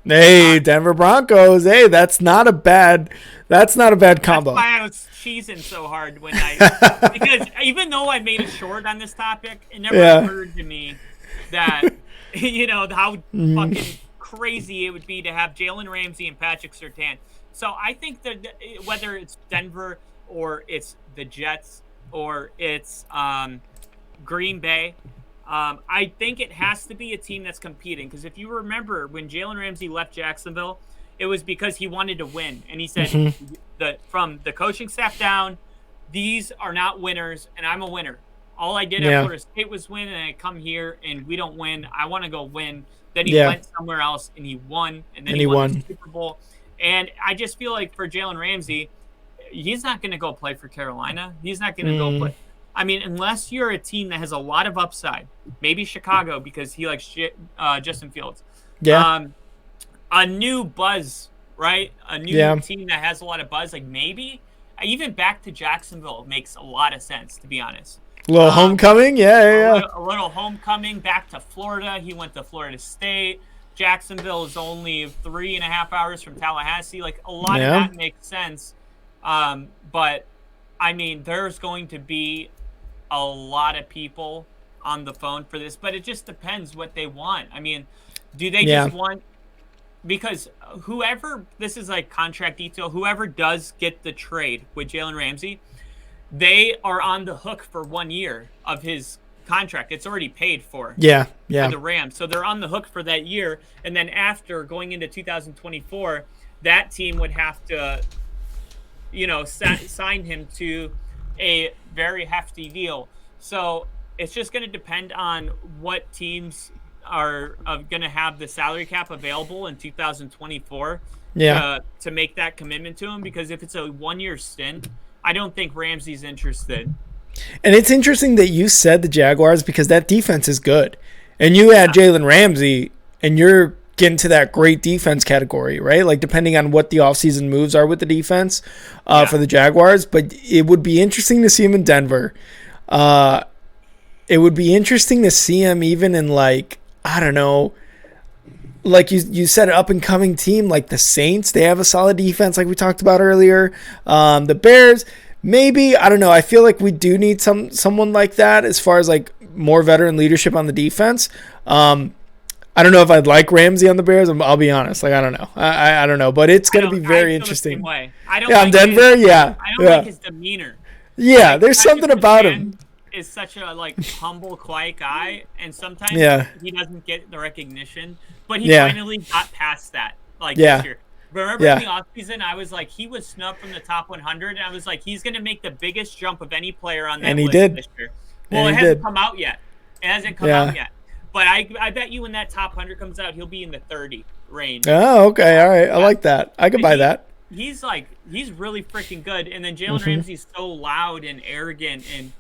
Hey, Denver Broncos. Hey, that's not a bad combo. That's why I was cheesing so hard because even though I made a short on this topic, it never occurred to me that how fucking crazy it would be to have Jalen Ramsey and Patrick Surtain. So I think that whether it's Denver or it's the Jets or it's Green Bay, I think it has to be a team that's competing. Because if you remember when Jalen Ramsey left Jacksonville, it was because he wanted to win. And he said that from the coaching staff down, these are not winners, and I'm a winner. All I did at Florida State was win, and I come here and we don't win. I want to go win. Then he went somewhere else and he won, and then he won the Super Bowl. And I just feel like for Jalen Ramsey, he's not going to go play for Carolina. He's not going to go play. I mean, unless you're a team that has a lot of upside, maybe Chicago because he likes Justin Fields. Yeah. A new buzz, right? A new team that has a lot of buzz, like maybe even back to Jacksonville makes a lot of sense, to be honest. A little homecoming, A little homecoming back to Florida. He went to Florida State. Jacksonville is only 3.5 hours from Tallahassee. Like a lot of that makes sense. But I mean, there's going to be a lot of people on the phone for this, but it just depends what they want. I mean, do they just want, because whoever, this is like contract detail, whoever does get the trade with Jalen Ramsey, they are on the hook for 1 year of his contract. It's already paid for. Yeah. For the Rams. So they're on the hook for that year. And then after going into 2024, that team would have to, sign him to a very hefty deal. So it's just going to depend on what teams are going to have the salary cap available in 2024 to make that commitment to him. Because if it's a 1 year stint, I don't think Ramsey's interested. And it's interesting that you said the Jaguars because that defense is good. And you add Jalen Ramsey and you're getting to that great defense category, right? Like depending on what the offseason moves are with the defense for the Jaguars. But it would be interesting to see him in Denver. It would be interesting to see him even in like, I don't know, like you said, an up-and-coming team like the Saints. They have a solid defense like we talked about earlier. The Bears, maybe, I don't know. I feel like we do need someone like that as far as like more veteran leadership on the defense. I don't know if I'd like Ramsey on the Bears. I'll be honest. Like, I don't know. I don't know. But it's going to be very interesting. I don't like Denver, I don't like his demeanor. Yeah, like, there's something about him. Is such a humble, quiet guy, and sometimes he doesn't get the recognition. But he finally got past that this year. Remember in the offseason, I was like, he was snubbed from the top 100, and I was like, he's going to make the biggest jump of any player on that list this year. Well, it hasn't come out yet. But I bet you when that top 100 comes out, he'll be in the 30 range. Oh, okay. All right. I like that. I could buy that. He's really freaking good. And then Jalen Ramsey's so loud and arrogant, and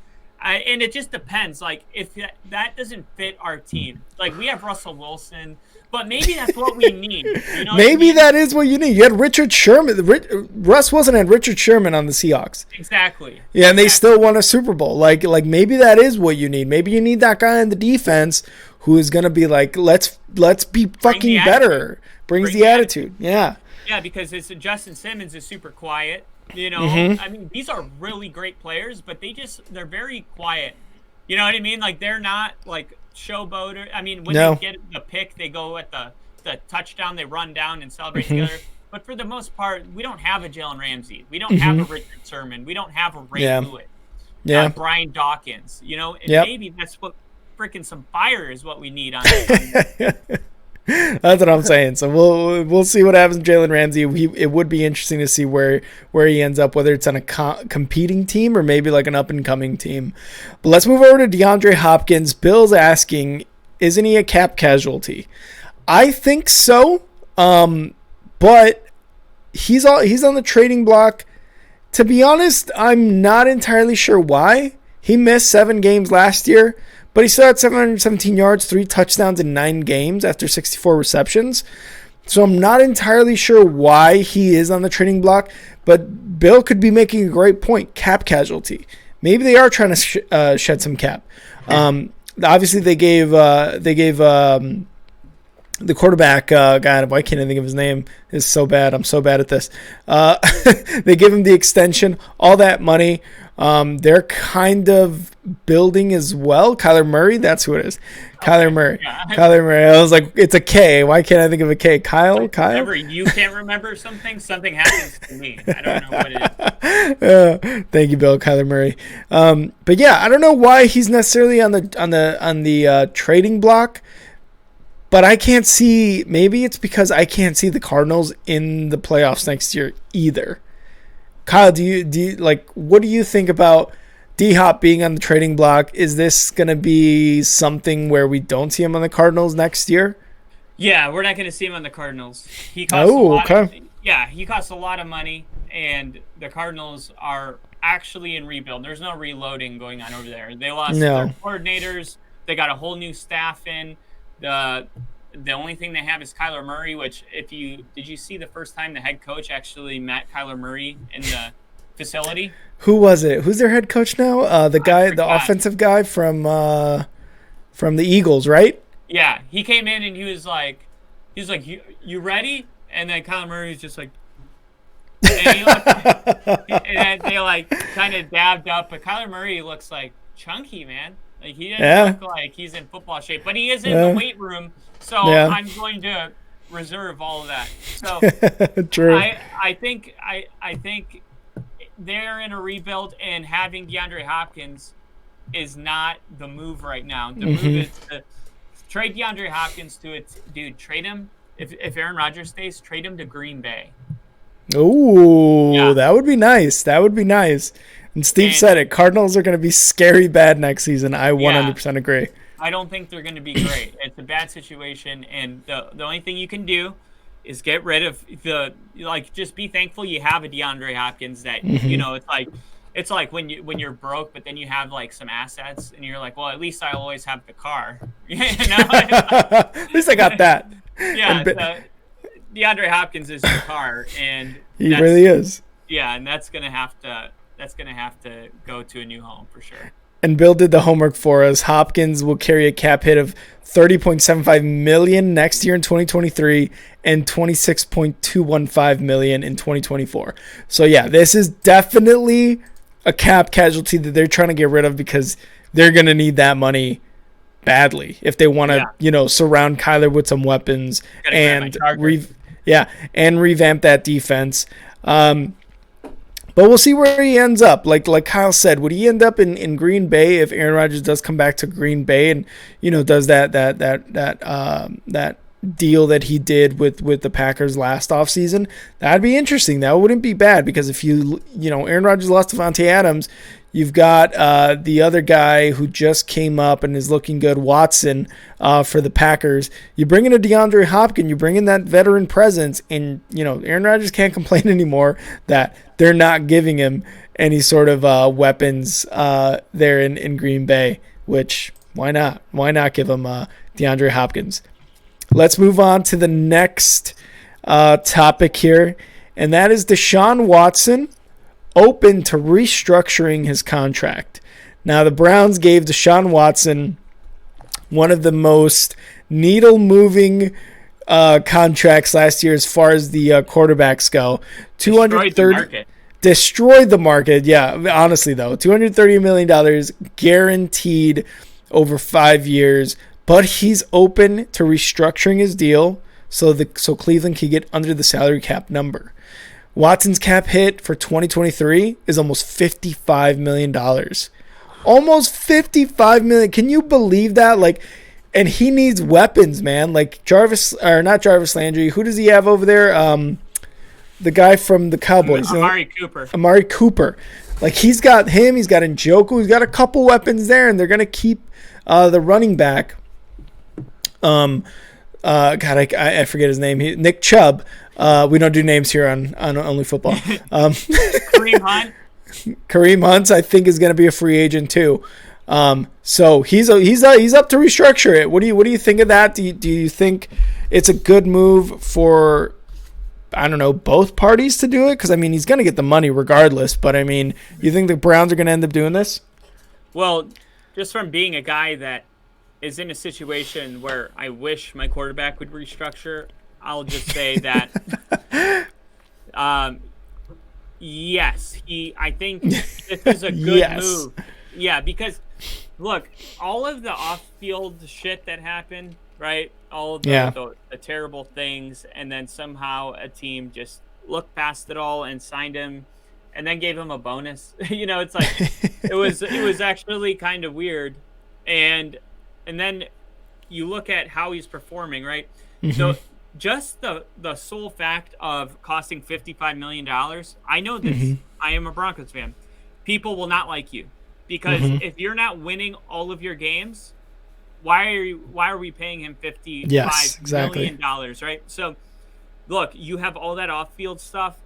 it just depends. Like, if that doesn't fit our team, like we have Russell Wilson, but maybe that's what we need. You know maybe that is what you need. You had Richard Sherman. Russ Wilson had Richard Sherman on the Seahawks. Exactly. Yeah, and they still won a Super Bowl. Like maybe that is what you need. Maybe you need that guy in the defense who is going to be like, let's be fucking better. Brings the attitude. Yeah. Yeah, because Justin Simmons is super quiet. I mean, these are really great players, but they're very quiet. You know what I mean? Like, they're not like showboater. I mean, when they get the pick, they go at the touchdown, they run down and celebrate together. But for the most part, we don't have a Jalen Ramsey. We don't have a Richard Sherman. We don't have a Ray Lewis. Brian Dawkins. And maybe that's what freaking some fire is what we need on this. That's what I'm saying. So we'll see what happens with Jalen Ramsey. It would be interesting to see where he ends up, whether it's on a competing team or maybe like an up-and-coming team. But let's move over to DeAndre Hopkins. Bill's asking, isn't he a cap casualty? I think so, but he's on the trading block. To be honest, I'm not entirely sure why. He missed 7 games last year, but he still had 717 yards, 3 touchdowns in 9 games after 64 receptions. So I'm not entirely sure why he is on the trading block, but Bill could be making a great point. Cap casualty. Maybe they are trying to shed some cap. Obviously, they gave the quarterback guy, why can't I think of his name? It's so bad. I'm so bad at this. They give him the extension, all that money. They're kind of building as well. Kyler Murray, that's who it is. Kyler Murray. Yeah. Kyler Murray. I was like, it's a K. Why can't I think of a K? Kyle? Remember, you can't remember something? Something happens to me. I don't know what it is. Thank you, Bill. Kyler Murray. But yeah, I don't know why he's necessarily on the trading block. But I can't see, maybe it's because I can't see the Cardinals in the playoffs next year either. Kyle, do you like, what do you think about D-Hop being on the trading block? Is this going to be something where we don't see him on the Cardinals next year? Yeah, we're not going to see him on the Cardinals. He costs he costs a lot of money, and the Cardinals are actually in rebuild. There's no reloading going on over there. They lost their coordinators. They got a whole new staff in. The only thing they have is Kyler Murray, which did you see the first time the head coach actually met Kyler Murray in the facility? Who was it? Who's their head coach now? The offensive guy from the Eagles, right? Yeah, he came in and he was like, you ready? And then Kyler Murray was just like, and they like kind of dabbed up, but Kyler Murray looks like chunky, man. Like, he didn't look like he's in football shape, but he is in the weight room. So I'm going to reserve all of that. So True. I think they're in a rebuild, and having DeAndre Hopkins is not the move right now. The move is to trade DeAndre Hopkins trade him. If Aaron Rodgers stays, trade him to Green Bay. Ooh, that would be nice. That would be nice. And Steve said it. Cardinals are going to be scary bad next season. I 100% agree. I don't think they're going to be great. It's a bad situation, and the only thing you can do is get rid of just be thankful you have a DeAndre Hopkins that it's like when you're broke, but then you have like some assets, and you're like, well, at least I always have the car. At least I got that. Yeah, DeAndre Hopkins is your car, and he really is. Yeah, and that's gonna have to go to a new home for sure. And Bill did the homework for us. Hopkins will carry a cap hit of $30.75 million next year in 2023 and $26.215 million in 2024. So yeah, this is definitely a cap casualty that they're trying to get rid of because they're going to need that money badly if they want to, surround Kyler with some weapons and revamp that defense. But we'll see where he ends up. Like Kyle said, would he end up in Green Bay if Aaron Rodgers does come back to Green Bay and does that deal that he did with the Packers last offseason? That'd be interesting. That wouldn't be bad because if Aaron Rodgers lost Devontae Adams, you've got the other guy who just came up and is looking good, Watson, for the Packers. You bring in a DeAndre Hopkins, you bring in that veteran presence, and Aaron Rodgers can't complain anymore that they're not giving him any sort of weapons there in Green Bay, which why not? Why not give him DeAndre Hopkins? Let's move on to the next topic here, and that is Deshaun Watson open to restructuring his contract. Now, the Browns gave Deshaun Watson one of the most needle-moving contracts last year as far as the quarterbacks go. Destroyed the market. Yeah, honestly, though. $230 million guaranteed over 5 years, but he's open to restructuring his deal so Cleveland can get under the salary cap number. Watson's cap hit for 2023 is almost $55 million. Almost $55 million. Can you believe that? And he needs weapons, man. Like not Jarvis Landry. Who does he have over there? The guy from the Cowboys. Amari Cooper. Like, he's got him. He's got Njoku. He's got a couple weapons there, and they're going to keep the running back. I forget his name. Nick Chubb. We don't do names here on Only Football. Kareem Hunt. Kareem Hunt, I think, is going to be a free agent too. So he's up to restructure it. What do you think of that? Do you think it's a good move for, I don't know, both parties to do it? Because he's going to get the money regardless. But you think the Browns are going to end up doing this? Well, just from being a guy that is in a situation where I wish my quarterback would restructure, I'll just say that yes, I think this is a good move. Yeah, because look, all of the off-field shit that happened, right? All of the terrible things, and then somehow a team just looked past it all and signed him and then gave him a bonus. It's like it was actually kind of weird. And then you look at how he's performing, right? Mm-hmm. So just the sole fact of costing $55 million, I know this. Mm-hmm. I am a Broncos fan. People will not like you because if you're not winning all of your games, why are we paying him $55 million, right? So, look, you have all that off-field stuff.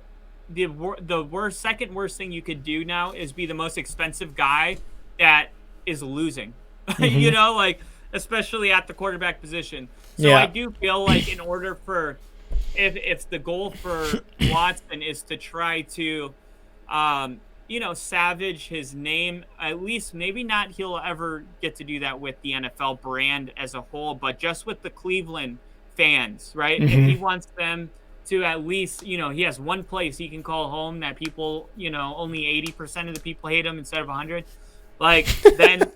The second worst thing you could do now is be the most expensive guy that is losing. Mm-hmm. Especially at the quarterback position. So I do feel like in order for, if the goal for Watson is to try to, savage his name, at least maybe not he'll ever get to do that with the NFL brand as a whole, but just with the Cleveland fans, right? Mm-hmm. If he wants them to at least, he has one place he can call home that people, only 80% of the people hate him instead of 100. Then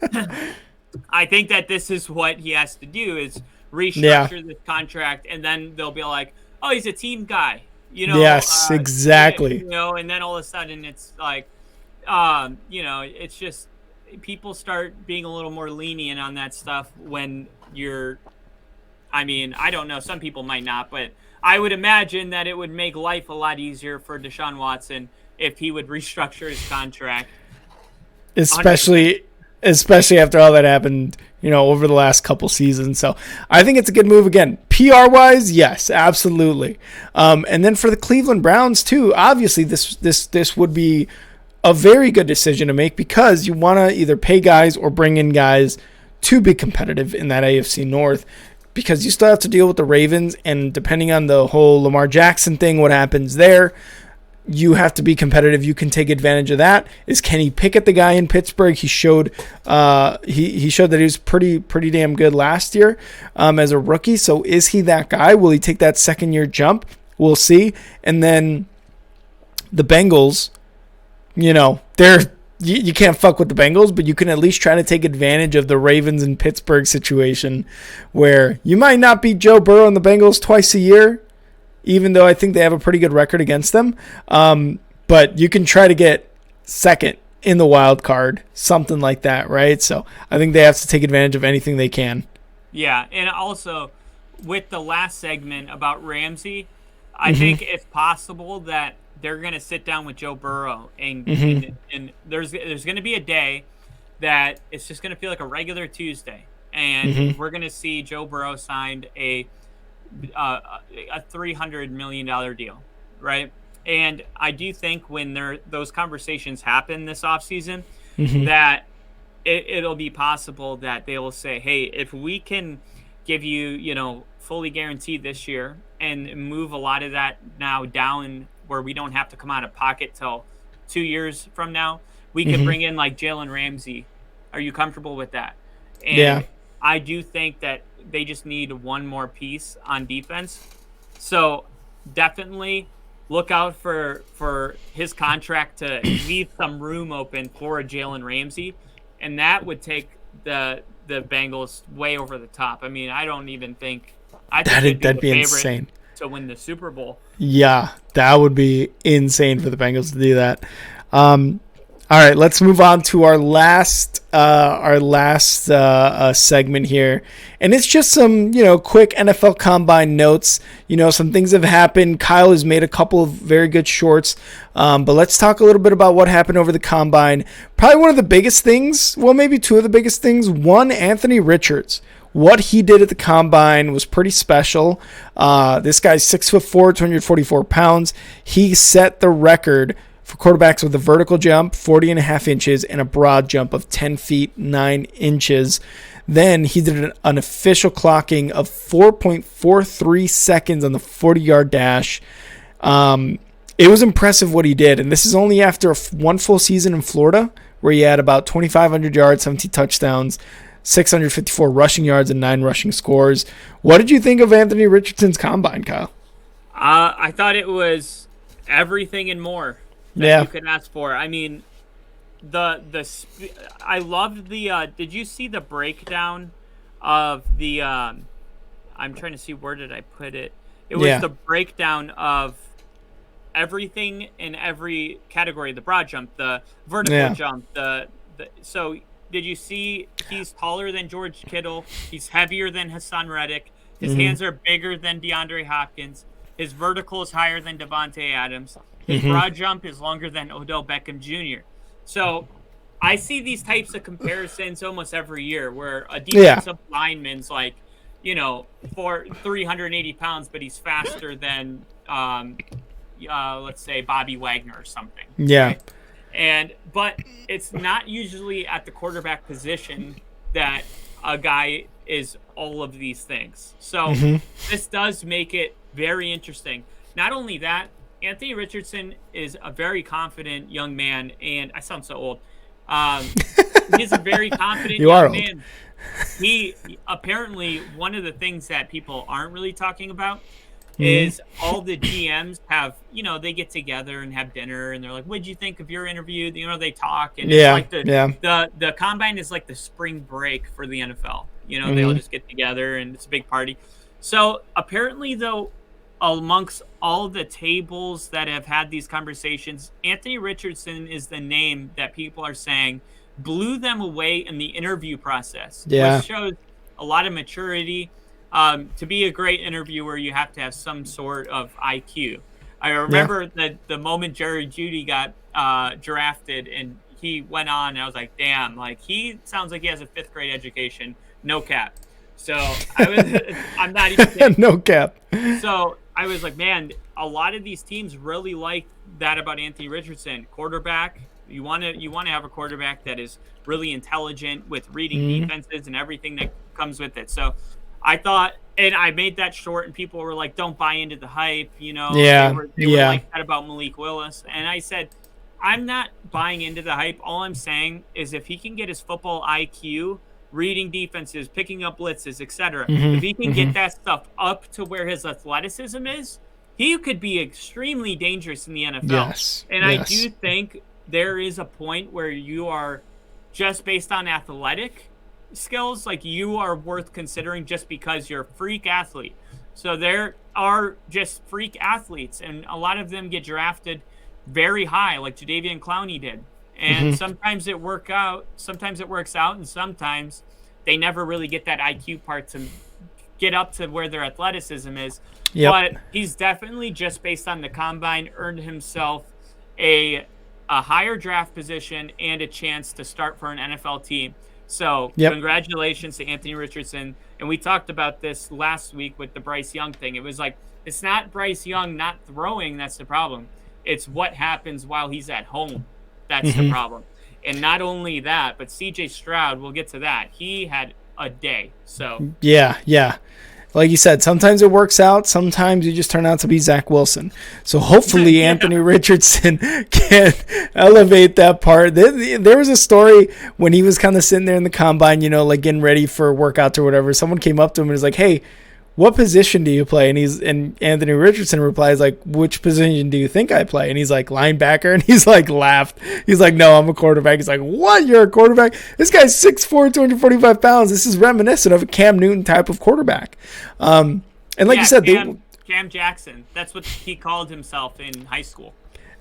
I think that this is what he has to do is restructure this contract, and then they'll be like, oh, he's a team guy, Yes, exactly. and then all of a sudden it's like, it's just people start being a little more lenient on that stuff when I don't know, some people might not, but I would imagine that it would make life a lot easier for Deshaun Watson if he would restructure his contract. Especially after all that happened, over the last couple seasons. So I think it's a good move again. PR wise, yes, absolutely. And then for the Cleveland Browns too, obviously this would be a very good decision to make because you want to either pay guys or bring in guys to be competitive in that AFC North, because you still have to deal with the Ravens, and depending on the whole Lamar Jackson thing, what happens there, you have to be competitive. You can take advantage of that. Is Kenny Pickett the guy in Pittsburgh? He showed he showed that he was pretty damn good last year as a rookie. So is he that guy? Will he take that second year jump? We'll see. And then the Bengals, you can't fuck with the Bengals, but you can at least try to take advantage of the Ravens and Pittsburgh situation where you might not beat Joe Burrow and the Bengals twice a year, even though I think they have a pretty good record against them. But you can try to get second in the wild card, something like that, right? So I think they have to take advantage of anything they can. Yeah, and also with the last segment about Ramsey, I think it's possible that they're going to sit down with Joe Burrow and there's going to be a day that it's just going to feel like a regular Tuesday, and we're going to see Joe Burrow signed a $300 million deal, right? And I do think when those conversations happen this offseason, that it'll be possible that they will say, hey, if we can give you, fully guaranteed this year and move a lot of that now down where we don't have to come out of pocket till 2 years from now, we can bring in like Jalen Ramsey. Are you comfortable with that? And I do think that they just need one more piece on defense. So definitely look out for his contract to leave some room open for a Jalen Ramsey. And that would take the Bengals way over the top. I mean, I think that'd be insane to win the Super Bowl. Yeah, that would be insane for the Bengals to do that. All right, let's move on to our last segment here, and it's just some quick NFL Combine notes. Some things have happened. Kyle has made a couple of very good shorts, but let's talk a little bit about what happened over the Combine. Probably one of the biggest things, well, maybe two of the biggest things. One, Anthony Richards. What he did at the Combine was pretty special. This guy's 6'4", 244 pounds. He set the record for quarterbacks with a vertical jump, 40.5 inches, and a broad jump of 10 feet, 9 inches. Then he did an official clocking of 4.43 seconds on the 40-yard dash. It was impressive what he did, and this is only after one full season in Florida, where he had about 2,500 yards, 17 touchdowns, 654 rushing yards, and 9 rushing scores. What did you think of Anthony Richardson's Combine, Kyle? I thought it was everything and more that you could ask for. I mean, I loved the. Did you see the breakdown of the? I'm trying to see, where did I put it? It was the breakdown of everything in every category: the broad jump, the vertical jump, so. Did you see he's taller than George Kittle? He's heavier than Hassan Reddick. His hands are bigger than DeAndre Hopkins. His vertical is higher than Devontae Adams. His broad jump is longer than Odell Beckham Jr. So I see these types of comparisons almost every year where a defensive lineman's like, for 380 pounds, but he's faster than, let's say, Bobby Wagner or something. Yeah. Right? But it's not usually at the quarterback position that a guy is all of these things. So this does make it very interesting. Not only that, Anthony Richardson is a very confident young man, and I sound so old. He's a very confident young man. He apparently, one of the things that people aren't really talking about is all the GMs have, they get together and have dinner and they're like, what'd you think of your interview? They talk, and it's like the combine is like the spring break for the NFL. They all just get together and it's a big party. So apparently though, amongst all the tables that have had these conversations, Anthony Richardson is the name that people are saying blew them away in the interview process, which shows a lot of maturity. To be a great interviewer, you have to have some sort of IQ. I remember that the moment Jerry Jeudy got drafted and he went on, and I was like, damn, like he sounds like he has a 5th grade education, no cap. So I'm not even kidding. No cap. So I was like, man, a lot of these teams really like that about Anthony Richardson. Quarterback, you want to have a quarterback that is really intelligent with reading defenses and everything that comes with it. So I thought, and I made that short, and people were like, don't buy into the hype, They were like that about Malik Willis. And I said, I'm not buying into the hype. All I'm saying is if he can get his football IQ, reading defenses, picking up blitzes, etc., if he can get that stuff up to where his athleticism is, he could be extremely dangerous in the NFL. Yes. And I do think there is a point where you are just based on athletic skills, like you are worth considering just because you're a freak athlete. So there are just freak athletes, and a lot of them get drafted very high, like Jadeveon Clowney did. And sometimes it works out, and sometimes they never really get that IQ part to get up to where their athleticism is. But he's definitely, just based on the combine, earned himself a higher draft position and a chance to start for an NFL team. So congratulations to Anthony Richardson. And we talked about this last week with the Bryce Young thing. It was like, it's not Bryce Young not throwing that's the problem. It's what happens while he's at home. That's the problem. And not only that, but CJ Stroud, we'll get to that. He had a day. So yeah. Like you said, sometimes it works out. Sometimes you just turn out to be Zach Wilson. So hopefully Anthony Richardson can elevate that part. There was a story when he was kind of sitting there in the combine, like getting ready for workouts or whatever. Someone came up to him and was like, hey, what position do you play? And Anthony Richardson replies like, which position do you think I play? And he's like, linebacker. And he's like, laughed. He's like, no, I'm a quarterback. He's like, what? You're a quarterback? This guy's 6'4", 245 pounds. This is reminiscent of a Cam Newton type of quarterback. And like you said, Cam Jackson. That's what he called himself in high school.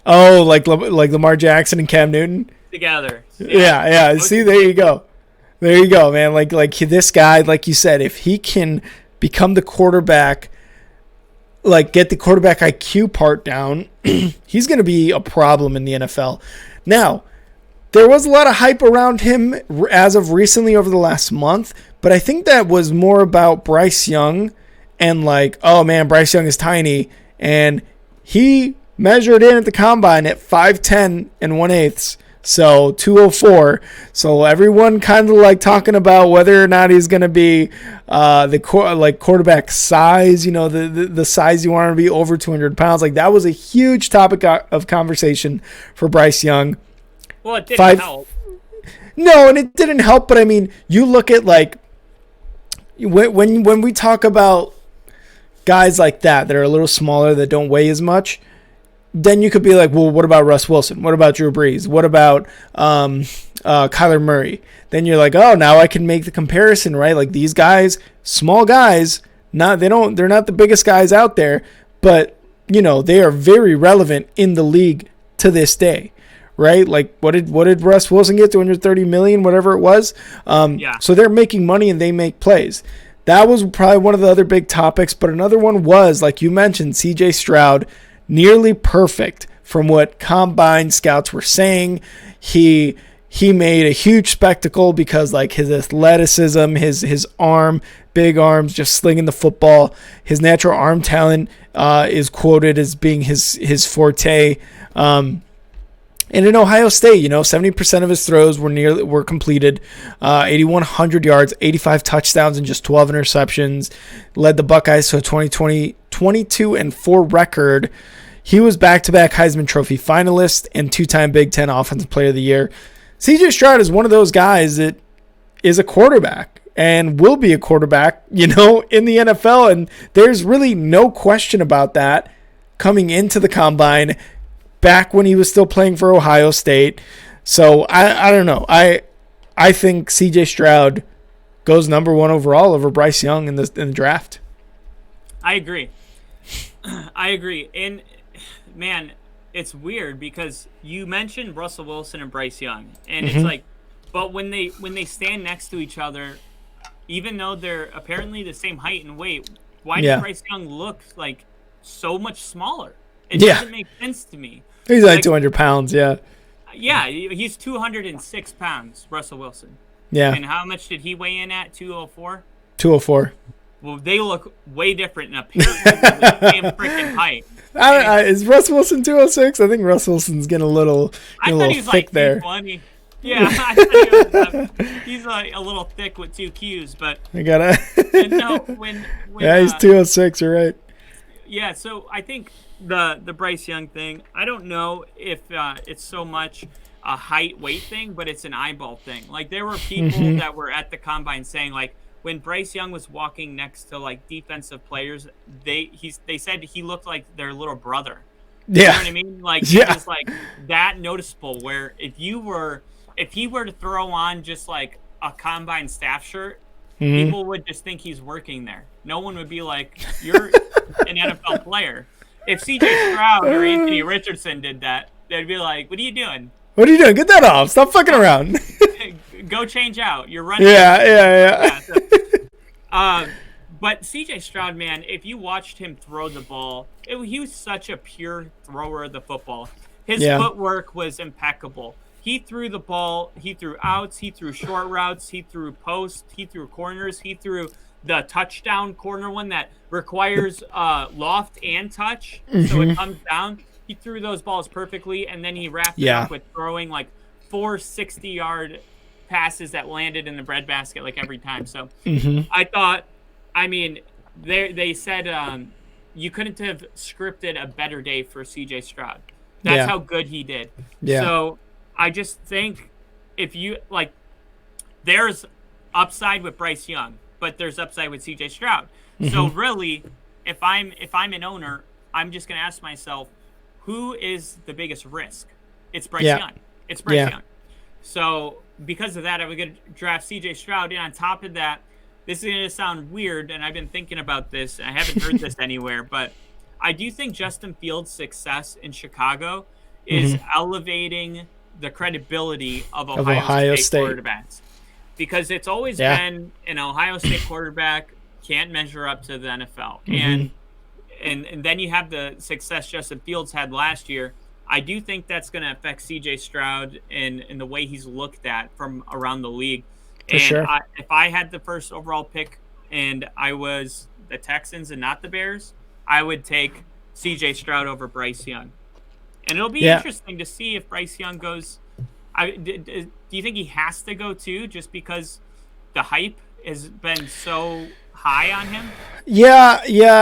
Oh, like Lamar Jackson and Cam Newton together. Yeah. See, there you go, man. Like this guy, like you said, if he can become the quarterback, like get the quarterback IQ part down, he's going to be a problem in the NFL. Now, there was a lot of hype around him as of recently over the last month, but I think that was more about Bryce Young and like, oh man, Bryce Young is tiny, and he measured in at the combine at 5'10" and 1/8. So 204. So everyone kind of like talking about whether or not he's going to be the quarterback size, the size you want to be over 200 pounds. Like that was a huge topic of conversation for Bryce Young. Well, it didn't help. No, and it didn't help. But I mean, you look at like when we talk about guys like that are a little smaller, that don't weigh as much, then you could be like, well, what about Russ Wilson? What about Drew Brees? What about Kyler Murray? Then you're like, oh, now I can make the comparison, right? Like these guys, small guys, they're not the biggest guys out there, but they are very relevant in the league to this day, right? Like what did Russ Wilson get? 230 million, whatever it was. So they're making money and they make plays. That was probably one of the other big topics, but another one was, like you mentioned, CJ Stroud. Nearly perfect from what combine scouts were saying. He made a huge spectacle because like his athleticism, his arm, big arms, just slinging the football. His natural arm talent is quoted as being his forte. And in Ohio State, 70% of his throws were completed, 8,100 yards, 85 touchdowns, and just 12 interceptions. Led the Buckeyes to a 22-4 record. He was back-to-back Heisman Trophy finalist and two-time Big Ten Offensive Player of the Year. CJ Stroud is one of those guys that is a quarterback. and will be a quarterback, in the NFL. And there's really no question about that coming into the combine back when he was still playing for Ohio State. So I don't know. I think CJ Stroud goes number 1 overall over Bryce Young in the draft. I agree. And man, it's weird because you mentioned Russell Wilson and Bryce Young, and it's like, but when they stand next to each other, even though they're apparently the same height and weight, why does Bryce Young look like so much smaller? It doesn't make sense to me. He's like 200 pounds, yeah. Yeah, he's 206 pounds, Russell Wilson. Yeah. And how much did he weigh in at? 204? 204. Well, they look way different and apparently the same freaking height. Is Russell Wilson 206? I think Russell Wilson's getting a little thick like there. 220. Yeah, I thought he's a little thick with 2 Qs, but I gotta. when he's 206. You're right. Yeah, so I think the Bryce Young thing, I don't know if it's so much a height weight thing, but it's an eyeball thing. Like there were people that were at the combine saying like when Bryce Young was walking next to like defensive players, they said he looked like their little brother. Yeah. You know what I mean? Like it was like that noticeable where if he were to throw on just like a combine staff shirt, people would just think he's working there. No one would be like, you're an NFL player. If CJ Stroud or Anthony Richardson did that, they'd be like, what are you doing? What are you doing? Get that off. Stop fucking around. Go change out. You're running. Yeah. But CJ Stroud, man, if you watched him throw the ball, he was such a pure thrower of the football. His footwork was impeccable. He threw the ball. He threw outs. He threw short routes. He threw posts. He threw corners. He threw the touchdown corner one that requires loft and touch, so it comes down. He threw those balls perfectly, and then he wrapped it up with throwing like 4 60-yard passes that landed in the breadbasket like every time. So I thought, they said you couldn't have scripted a better day for CJ Stroud. That's how good he did. Yeah. So I just think if you like, there's upside with Bryce Young, but there's upside with CJ Stroud. So really, if I'm an owner, I'm just gonna ask myself, who is the biggest risk? It's Bryce Young. It's Bryce Young. So because of that, I would get to draft CJ Stroud. And on top of that, this is gonna sound weird, and I've been thinking about this. I haven't heard this anywhere, but I do think Justin Fields' success in Chicago is elevating the credibility of Ohio State quarterbacks. Because it's always been an Ohio State quarterback can't measure up to the NFL. And then you have the success Justin Fields had last year. I do think that's going to affect CJ Stroud in the way he's looked at from around the league. If I had the first overall pick and I was the Texans and not the Bears, I would take CJ Stroud over Bryce Young. And it'll be interesting to see if Bryce Young goes – do you think he has to go too, just because the hype has been so high on him? Yeah,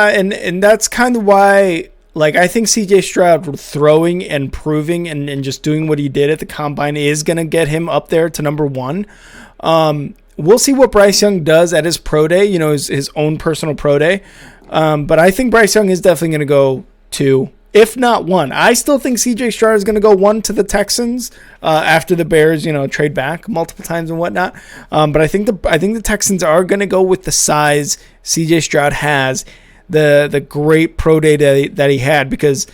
and that's kind of why, like, I think CJ Stroud throwing and proving and just doing what he did at the combine is going to get him up there to number 1. We'll see what Bryce Young does at his pro day, his own personal pro day. But I think Bryce Young is definitely going to go 2. If not 1. I still think CJ Stroud is going to go 1 to the Texans after the Bears, trade back multiple times and whatnot. But I think the Texans are going to go with the size CJ Stroud has, the great pro day that he had, because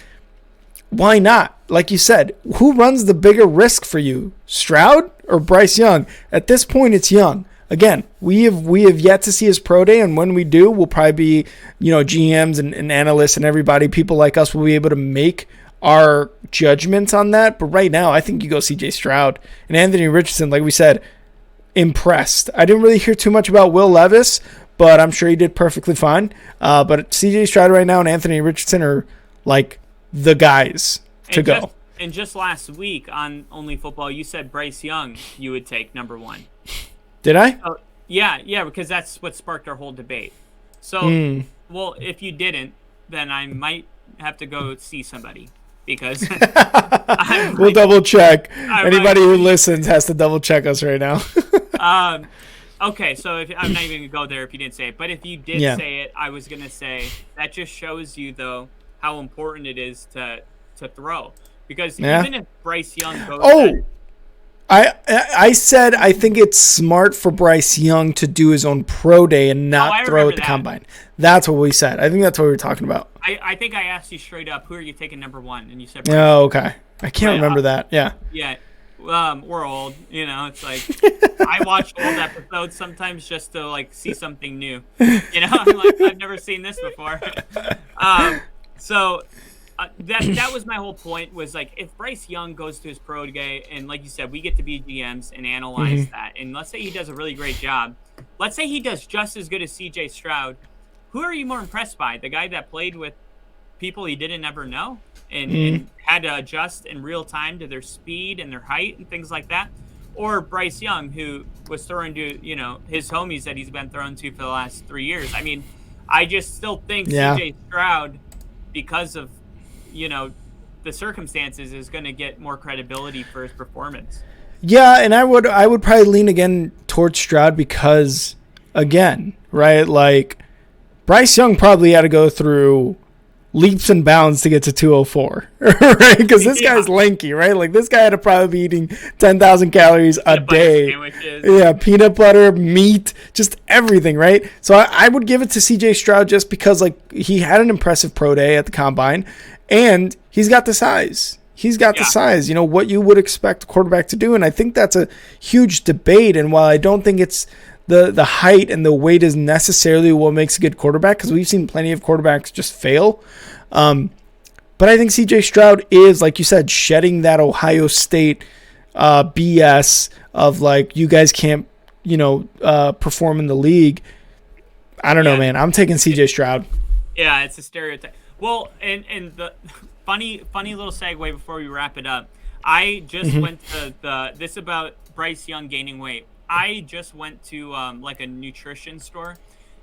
why not? Like you said, who runs the bigger risk for you, Stroud or Bryce Young? At this point, it's Young. Again, we have yet to see his pro day, and when we do, we'll probably be, GMs and analysts and everybody, people like us, will be able to make our judgments on that. But right now, I think you go CJ Stroud. And Anthony Richardson, like we said, impressed. I didn't really hear too much about Will Levis, but I'm sure he did perfectly fine. But CJ Stroud right now and Anthony Richardson are like the guys to go. And just last week on Only Football, you said Bryce Young you would take number 1. Did I? Yeah, because that's what sparked our whole debate. So, well, if you didn't, then I might have to go see somebody, because we'll double check. Anybody who listens has to double check us right now. Okay, so if I'm not even gonna go there if you didn't say it, but if you did say it, I was gonna say that just shows you though how important it is to throw, because even if Bryce Young goes, I said I think it's smart for Bryce Young to do his own pro day and not throw at the combine. That's what we said. I think that's what we were talking about. I think I asked you straight up, who are you taking number one, and you said Bryce. Oh, okay. I can't remember that. Yeah. Yeah. We're old, it's like I watch old episodes sometimes just to like see something new. I'm like, I've never seen this before. So that was my whole point, was like, if Bryce Young goes to his pro day, and like you said, we get to be GMs and analyze that, and let's say he does a really great job. Let's say he does just as good as CJ Stroud. Who are you more impressed by? The guy that played with people he didn't ever know and had to adjust in real time to their speed and their height and things like that? Or Bryce Young, who was throwing to, his homies that he's been thrown to for the last 3 years? I mean, I just still think CJ Stroud, because of, the circumstances, is going to get more credibility for his performance. Yeah, and I would probably lean again towards Stroud because, again, right, like Bryce Young probably had to go through leaps and bounds to get to 204, right? Because this guy's lanky, right? Like, this guy had to probably be eating 10,000 calories a day. Yeah, peanut butter, meat, just everything, right? So I would give it to CJ Stroud just because, like, he had an impressive pro day at the combine, and he's got the size. He's got the size, what you would expect a quarterback to do. And I think that's a huge debate. And while I don't think it's the height and the weight is necessarily what makes a good quarterback, because we've seen plenty of quarterbacks just fail. But I think CJ Stroud is, like you said, shedding that Ohio State BS of like, you guys can't, perform in the league. I don't know, man. I'm taking CJ Stroud. Yeah, it's a stereotype. Well, and the funny little segue before we wrap it up. I just went to this about Bryce Young gaining weight. I just went to like a nutrition store,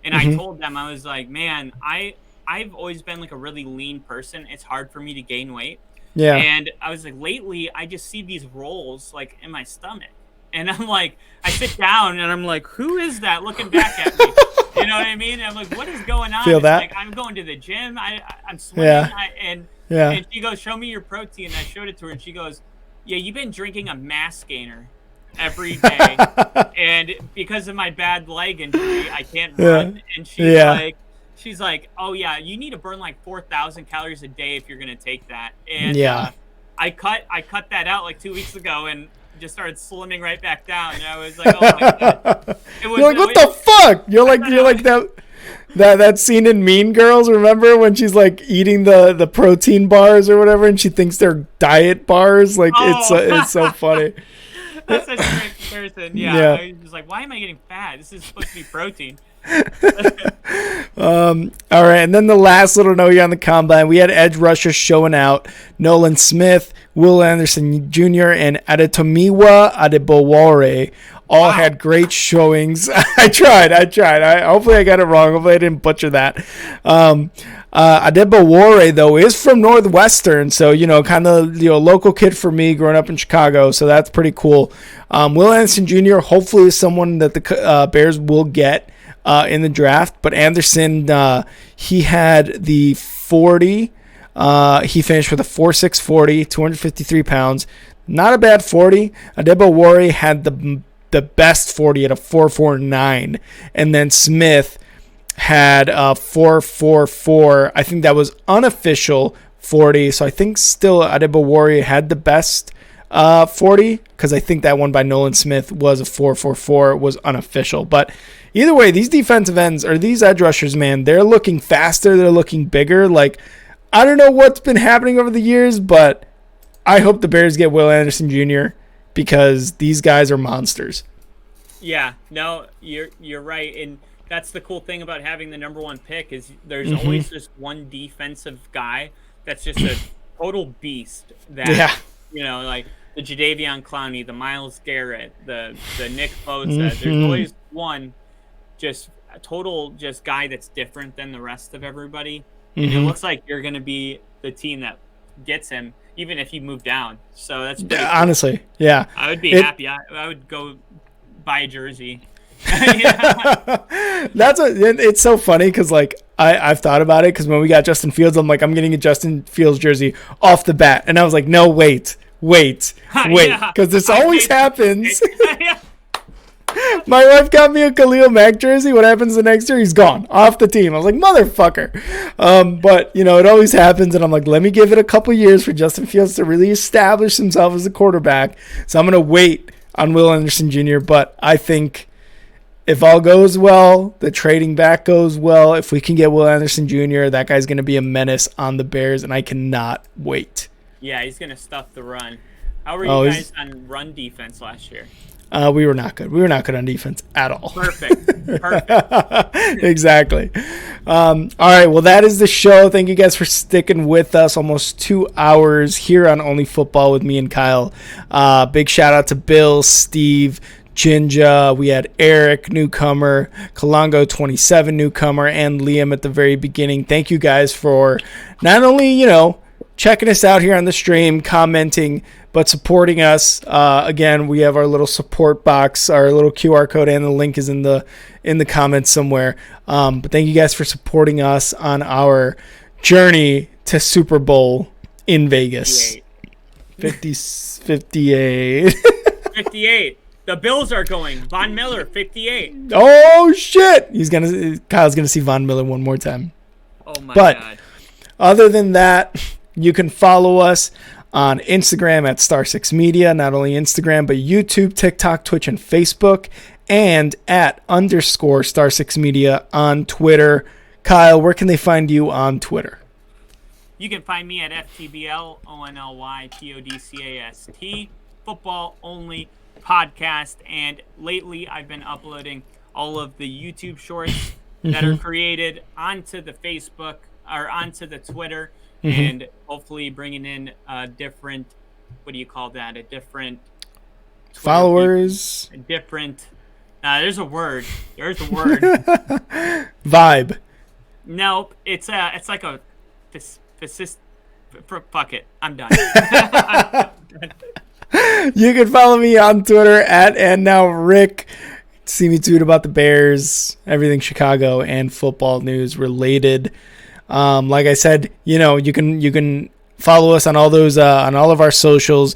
and I told them, I was like, man, I've always been like a really lean person. It's hard for me to gain weight. Yeah. And I was like, lately, I just see these rolls like in my stomach, and I'm like, I sit down and I'm like, who is that looking back at me? You know what I mean? And I'm like, what is going on? Feel that? Like, I'm going to the gym. I'm swimming. And she goes, show me your protein. And I showed it to her, and she goes, yeah, you've been drinking a mass gainer every day, and because of my bad leg injury, I can't run. And she's like, oh yeah, you need to burn like 4,000 calories a day if you're gonna take that. And I cut that out like 2 weeks ago and just started slimming right back down. And I was like, oh my god, you're like, what the fuck? You're like that scene in Mean Girls. Remember when she's like eating the protein bars or whatever, and she thinks they're diet bars? Like, it's so funny. That's such a great comparison. Yeah. I was like, why am I getting fat? This is supposed to be protein. All right, and then the last little note here on the combine, we had edge rushers showing out. Nolan Smith, Will Anderson Jr., and Adetomiwa Adebowale all had great showings. I tried. Hopefully I got it wrong. Hopefully I didn't butcher that. Adebowale, though, is from Northwestern, so, kind of, local kid for me growing up in Chicago, so that's pretty cool. Will Anderson Jr. hopefully is someone that the Bears will get in the draft, but Anderson, he had the 40. He finished with a 4.6 40, 253 pounds. Not a bad 40. Adebowale had the best 40 at a 4.49, and then Smith had a 4.44. I think that was unofficial 40, so I think still Adebowale had the best 40, because I think that one by Nolan Smith was a 4.44, was unofficial. But either way, these defensive ends, or these edge rushers, man, they're looking faster, they're looking bigger. Like, I don't know what's been happening over the years, but I hope the Bears get Will Anderson Jr., because these guys are monsters. Yeah, no, you're right, and that's the cool thing about having the number one pick, is there's always just one defensive guy that's just a total beast. That like the Jadeveon Clowney, the Myles Garrett, the Nick Bosa. There's always one just a total just guy that's different than the rest of everybody. And it looks like you're going to be the team that gets him, even if you move down. So that's pretty cool. Honestly, yeah. I would be happy. I would go buy a jersey. It's so funny because like I've thought about it because when we got Justin Fields, I'm like, I'm getting a Justin Fields jersey off the bat, and I was like, no, wait, because this always happens. My wife got me a Khalil Mack jersey. What happens the next year? He's gone off the team. I was like, motherfucker. But you know, it always happens, and I'm like, let me give it a couple years for Justin Fields to really establish himself as a quarterback. So I'm gonna wait on Will Anderson Jr. But I think if all goes well, the trading back goes well. If we can get Will Anderson Jr., that guy's gonna be a menace on the Bears, and I cannot wait. Yeah, he's gonna stuff the run. How were you guys on run defense last year? We were not good. We were not good on defense at all. Perfect. Exactly. All right. Well, that is the show. Thank you guys for sticking with us. Almost 2 hours here on Only Football with me and Kyle. Big shout out to Bill, Steve, Jinja. We had Eric, newcomer, Kalongo, 27, newcomer, and Liam at the very beginning. Thank you guys for not only, you know, checking us out here on the stream, commenting, but supporting us. Again, we have our little support box, our little QR code, and the link is in the comments somewhere. But thank you guys for supporting us on our journey to Super Bowl in Vegas. 58. 58. The Bills are going. Von Miller, 58. Oh shit! Kyle's gonna see Von Miller one more time. Oh my god. Other than that, you can follow us on Instagram at Star6Media, not only Instagram, but YouTube, TikTok, Twitch, and Facebook, and at _Star6Media on Twitter. Kyle, where can they find you on Twitter? You can find me at FTBLONLYPODCAST, Football Only Podcast, and lately I've been uploading all of the YouTube shorts that are created onto the Facebook or onto the Twitter. And hopefully bringing in a different, what do you call that? A different followers. A different. There's a word. Vibe. Nope. It's like a. Fuck it. I'm done. You can follow me on Twitter at @andnowrick. See me tweet about the Bears, everything Chicago, and football news related. Like I said, you know, you can follow us on all those on all of our socials,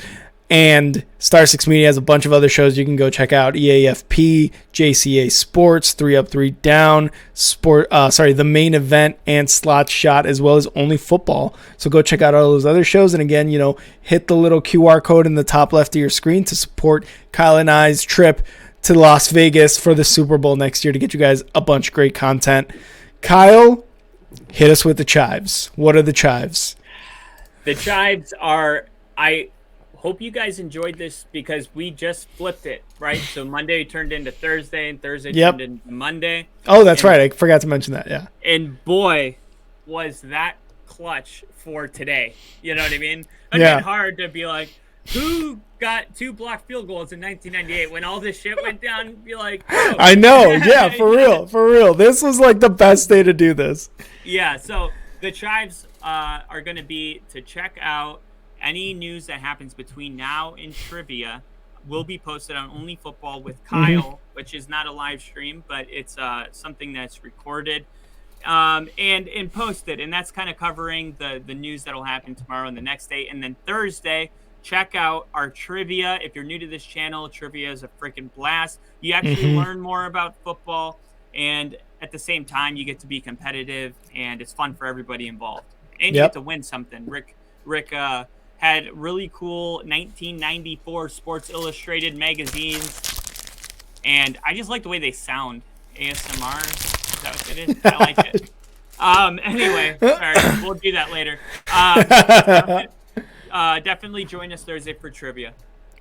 and Star6 Media has a bunch of other shows you can go check out: EAFP, JCA Sports, 3 Up 3 Down, the Main Event, and Slot Shot, as well as Only Football. So go check out all those other shows, and again, you know, hit the little QR code in the top left of your screen to support Kyle and I's trip to Las Vegas for the Super Bowl next year to get you guys a bunch of great content. Kyle, hit us with the chives. What are the chives? The chives are, I hope you guys enjoyed this because we just flipped it, right? So Monday turned into Thursday, and Thursday turned into Monday. Oh, that's right. I forgot to mention that, yeah. And boy, was that clutch for today. You know what I mean? It's been hard to be like, who got 2 blocked field goals in 1998 when all this shit went down? Be like, oh. I know, yeah, for real. This was like the best day to do this. Yeah, so the chives are going to be to check out any news that happens between now and trivia. Will be posted on Only Football with Kyle, which is not a live stream, but it's something that's recorded and posted, and that's kind of covering the news that'll happen tomorrow and the next day. And then Thursday, check out our trivia. If you're new to this channel, trivia is a freaking blast. You actually learn more about football, and at the same time, you get to be competitive, and it's fun for everybody involved. And you get to win something. Rick had really cool 1994 Sports Illustrated magazines, and I just like the way they sound. ASMR, is that what it is? I like it. Anyway, sorry, we'll do that later. Definitely join us Thursday for trivia.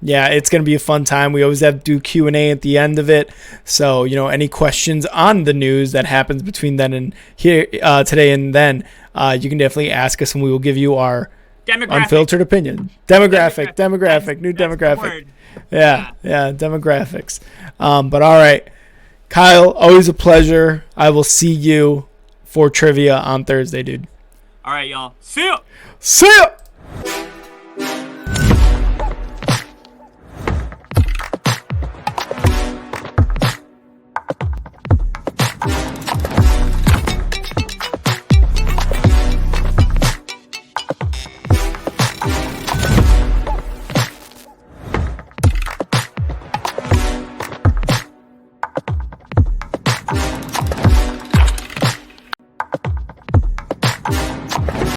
Yeah, it's going to be a fun time. We always have to do Q&A at the end of it. So, you know, any questions on the news that happens between then and here today and then, you can definitely ask us, and we will give you our unfiltered opinion. Demographic. New demographic. Yeah, demographics. But all right, Kyle, always a pleasure. I will see you for trivia on Thursday, dude. All right, y'all. See ya.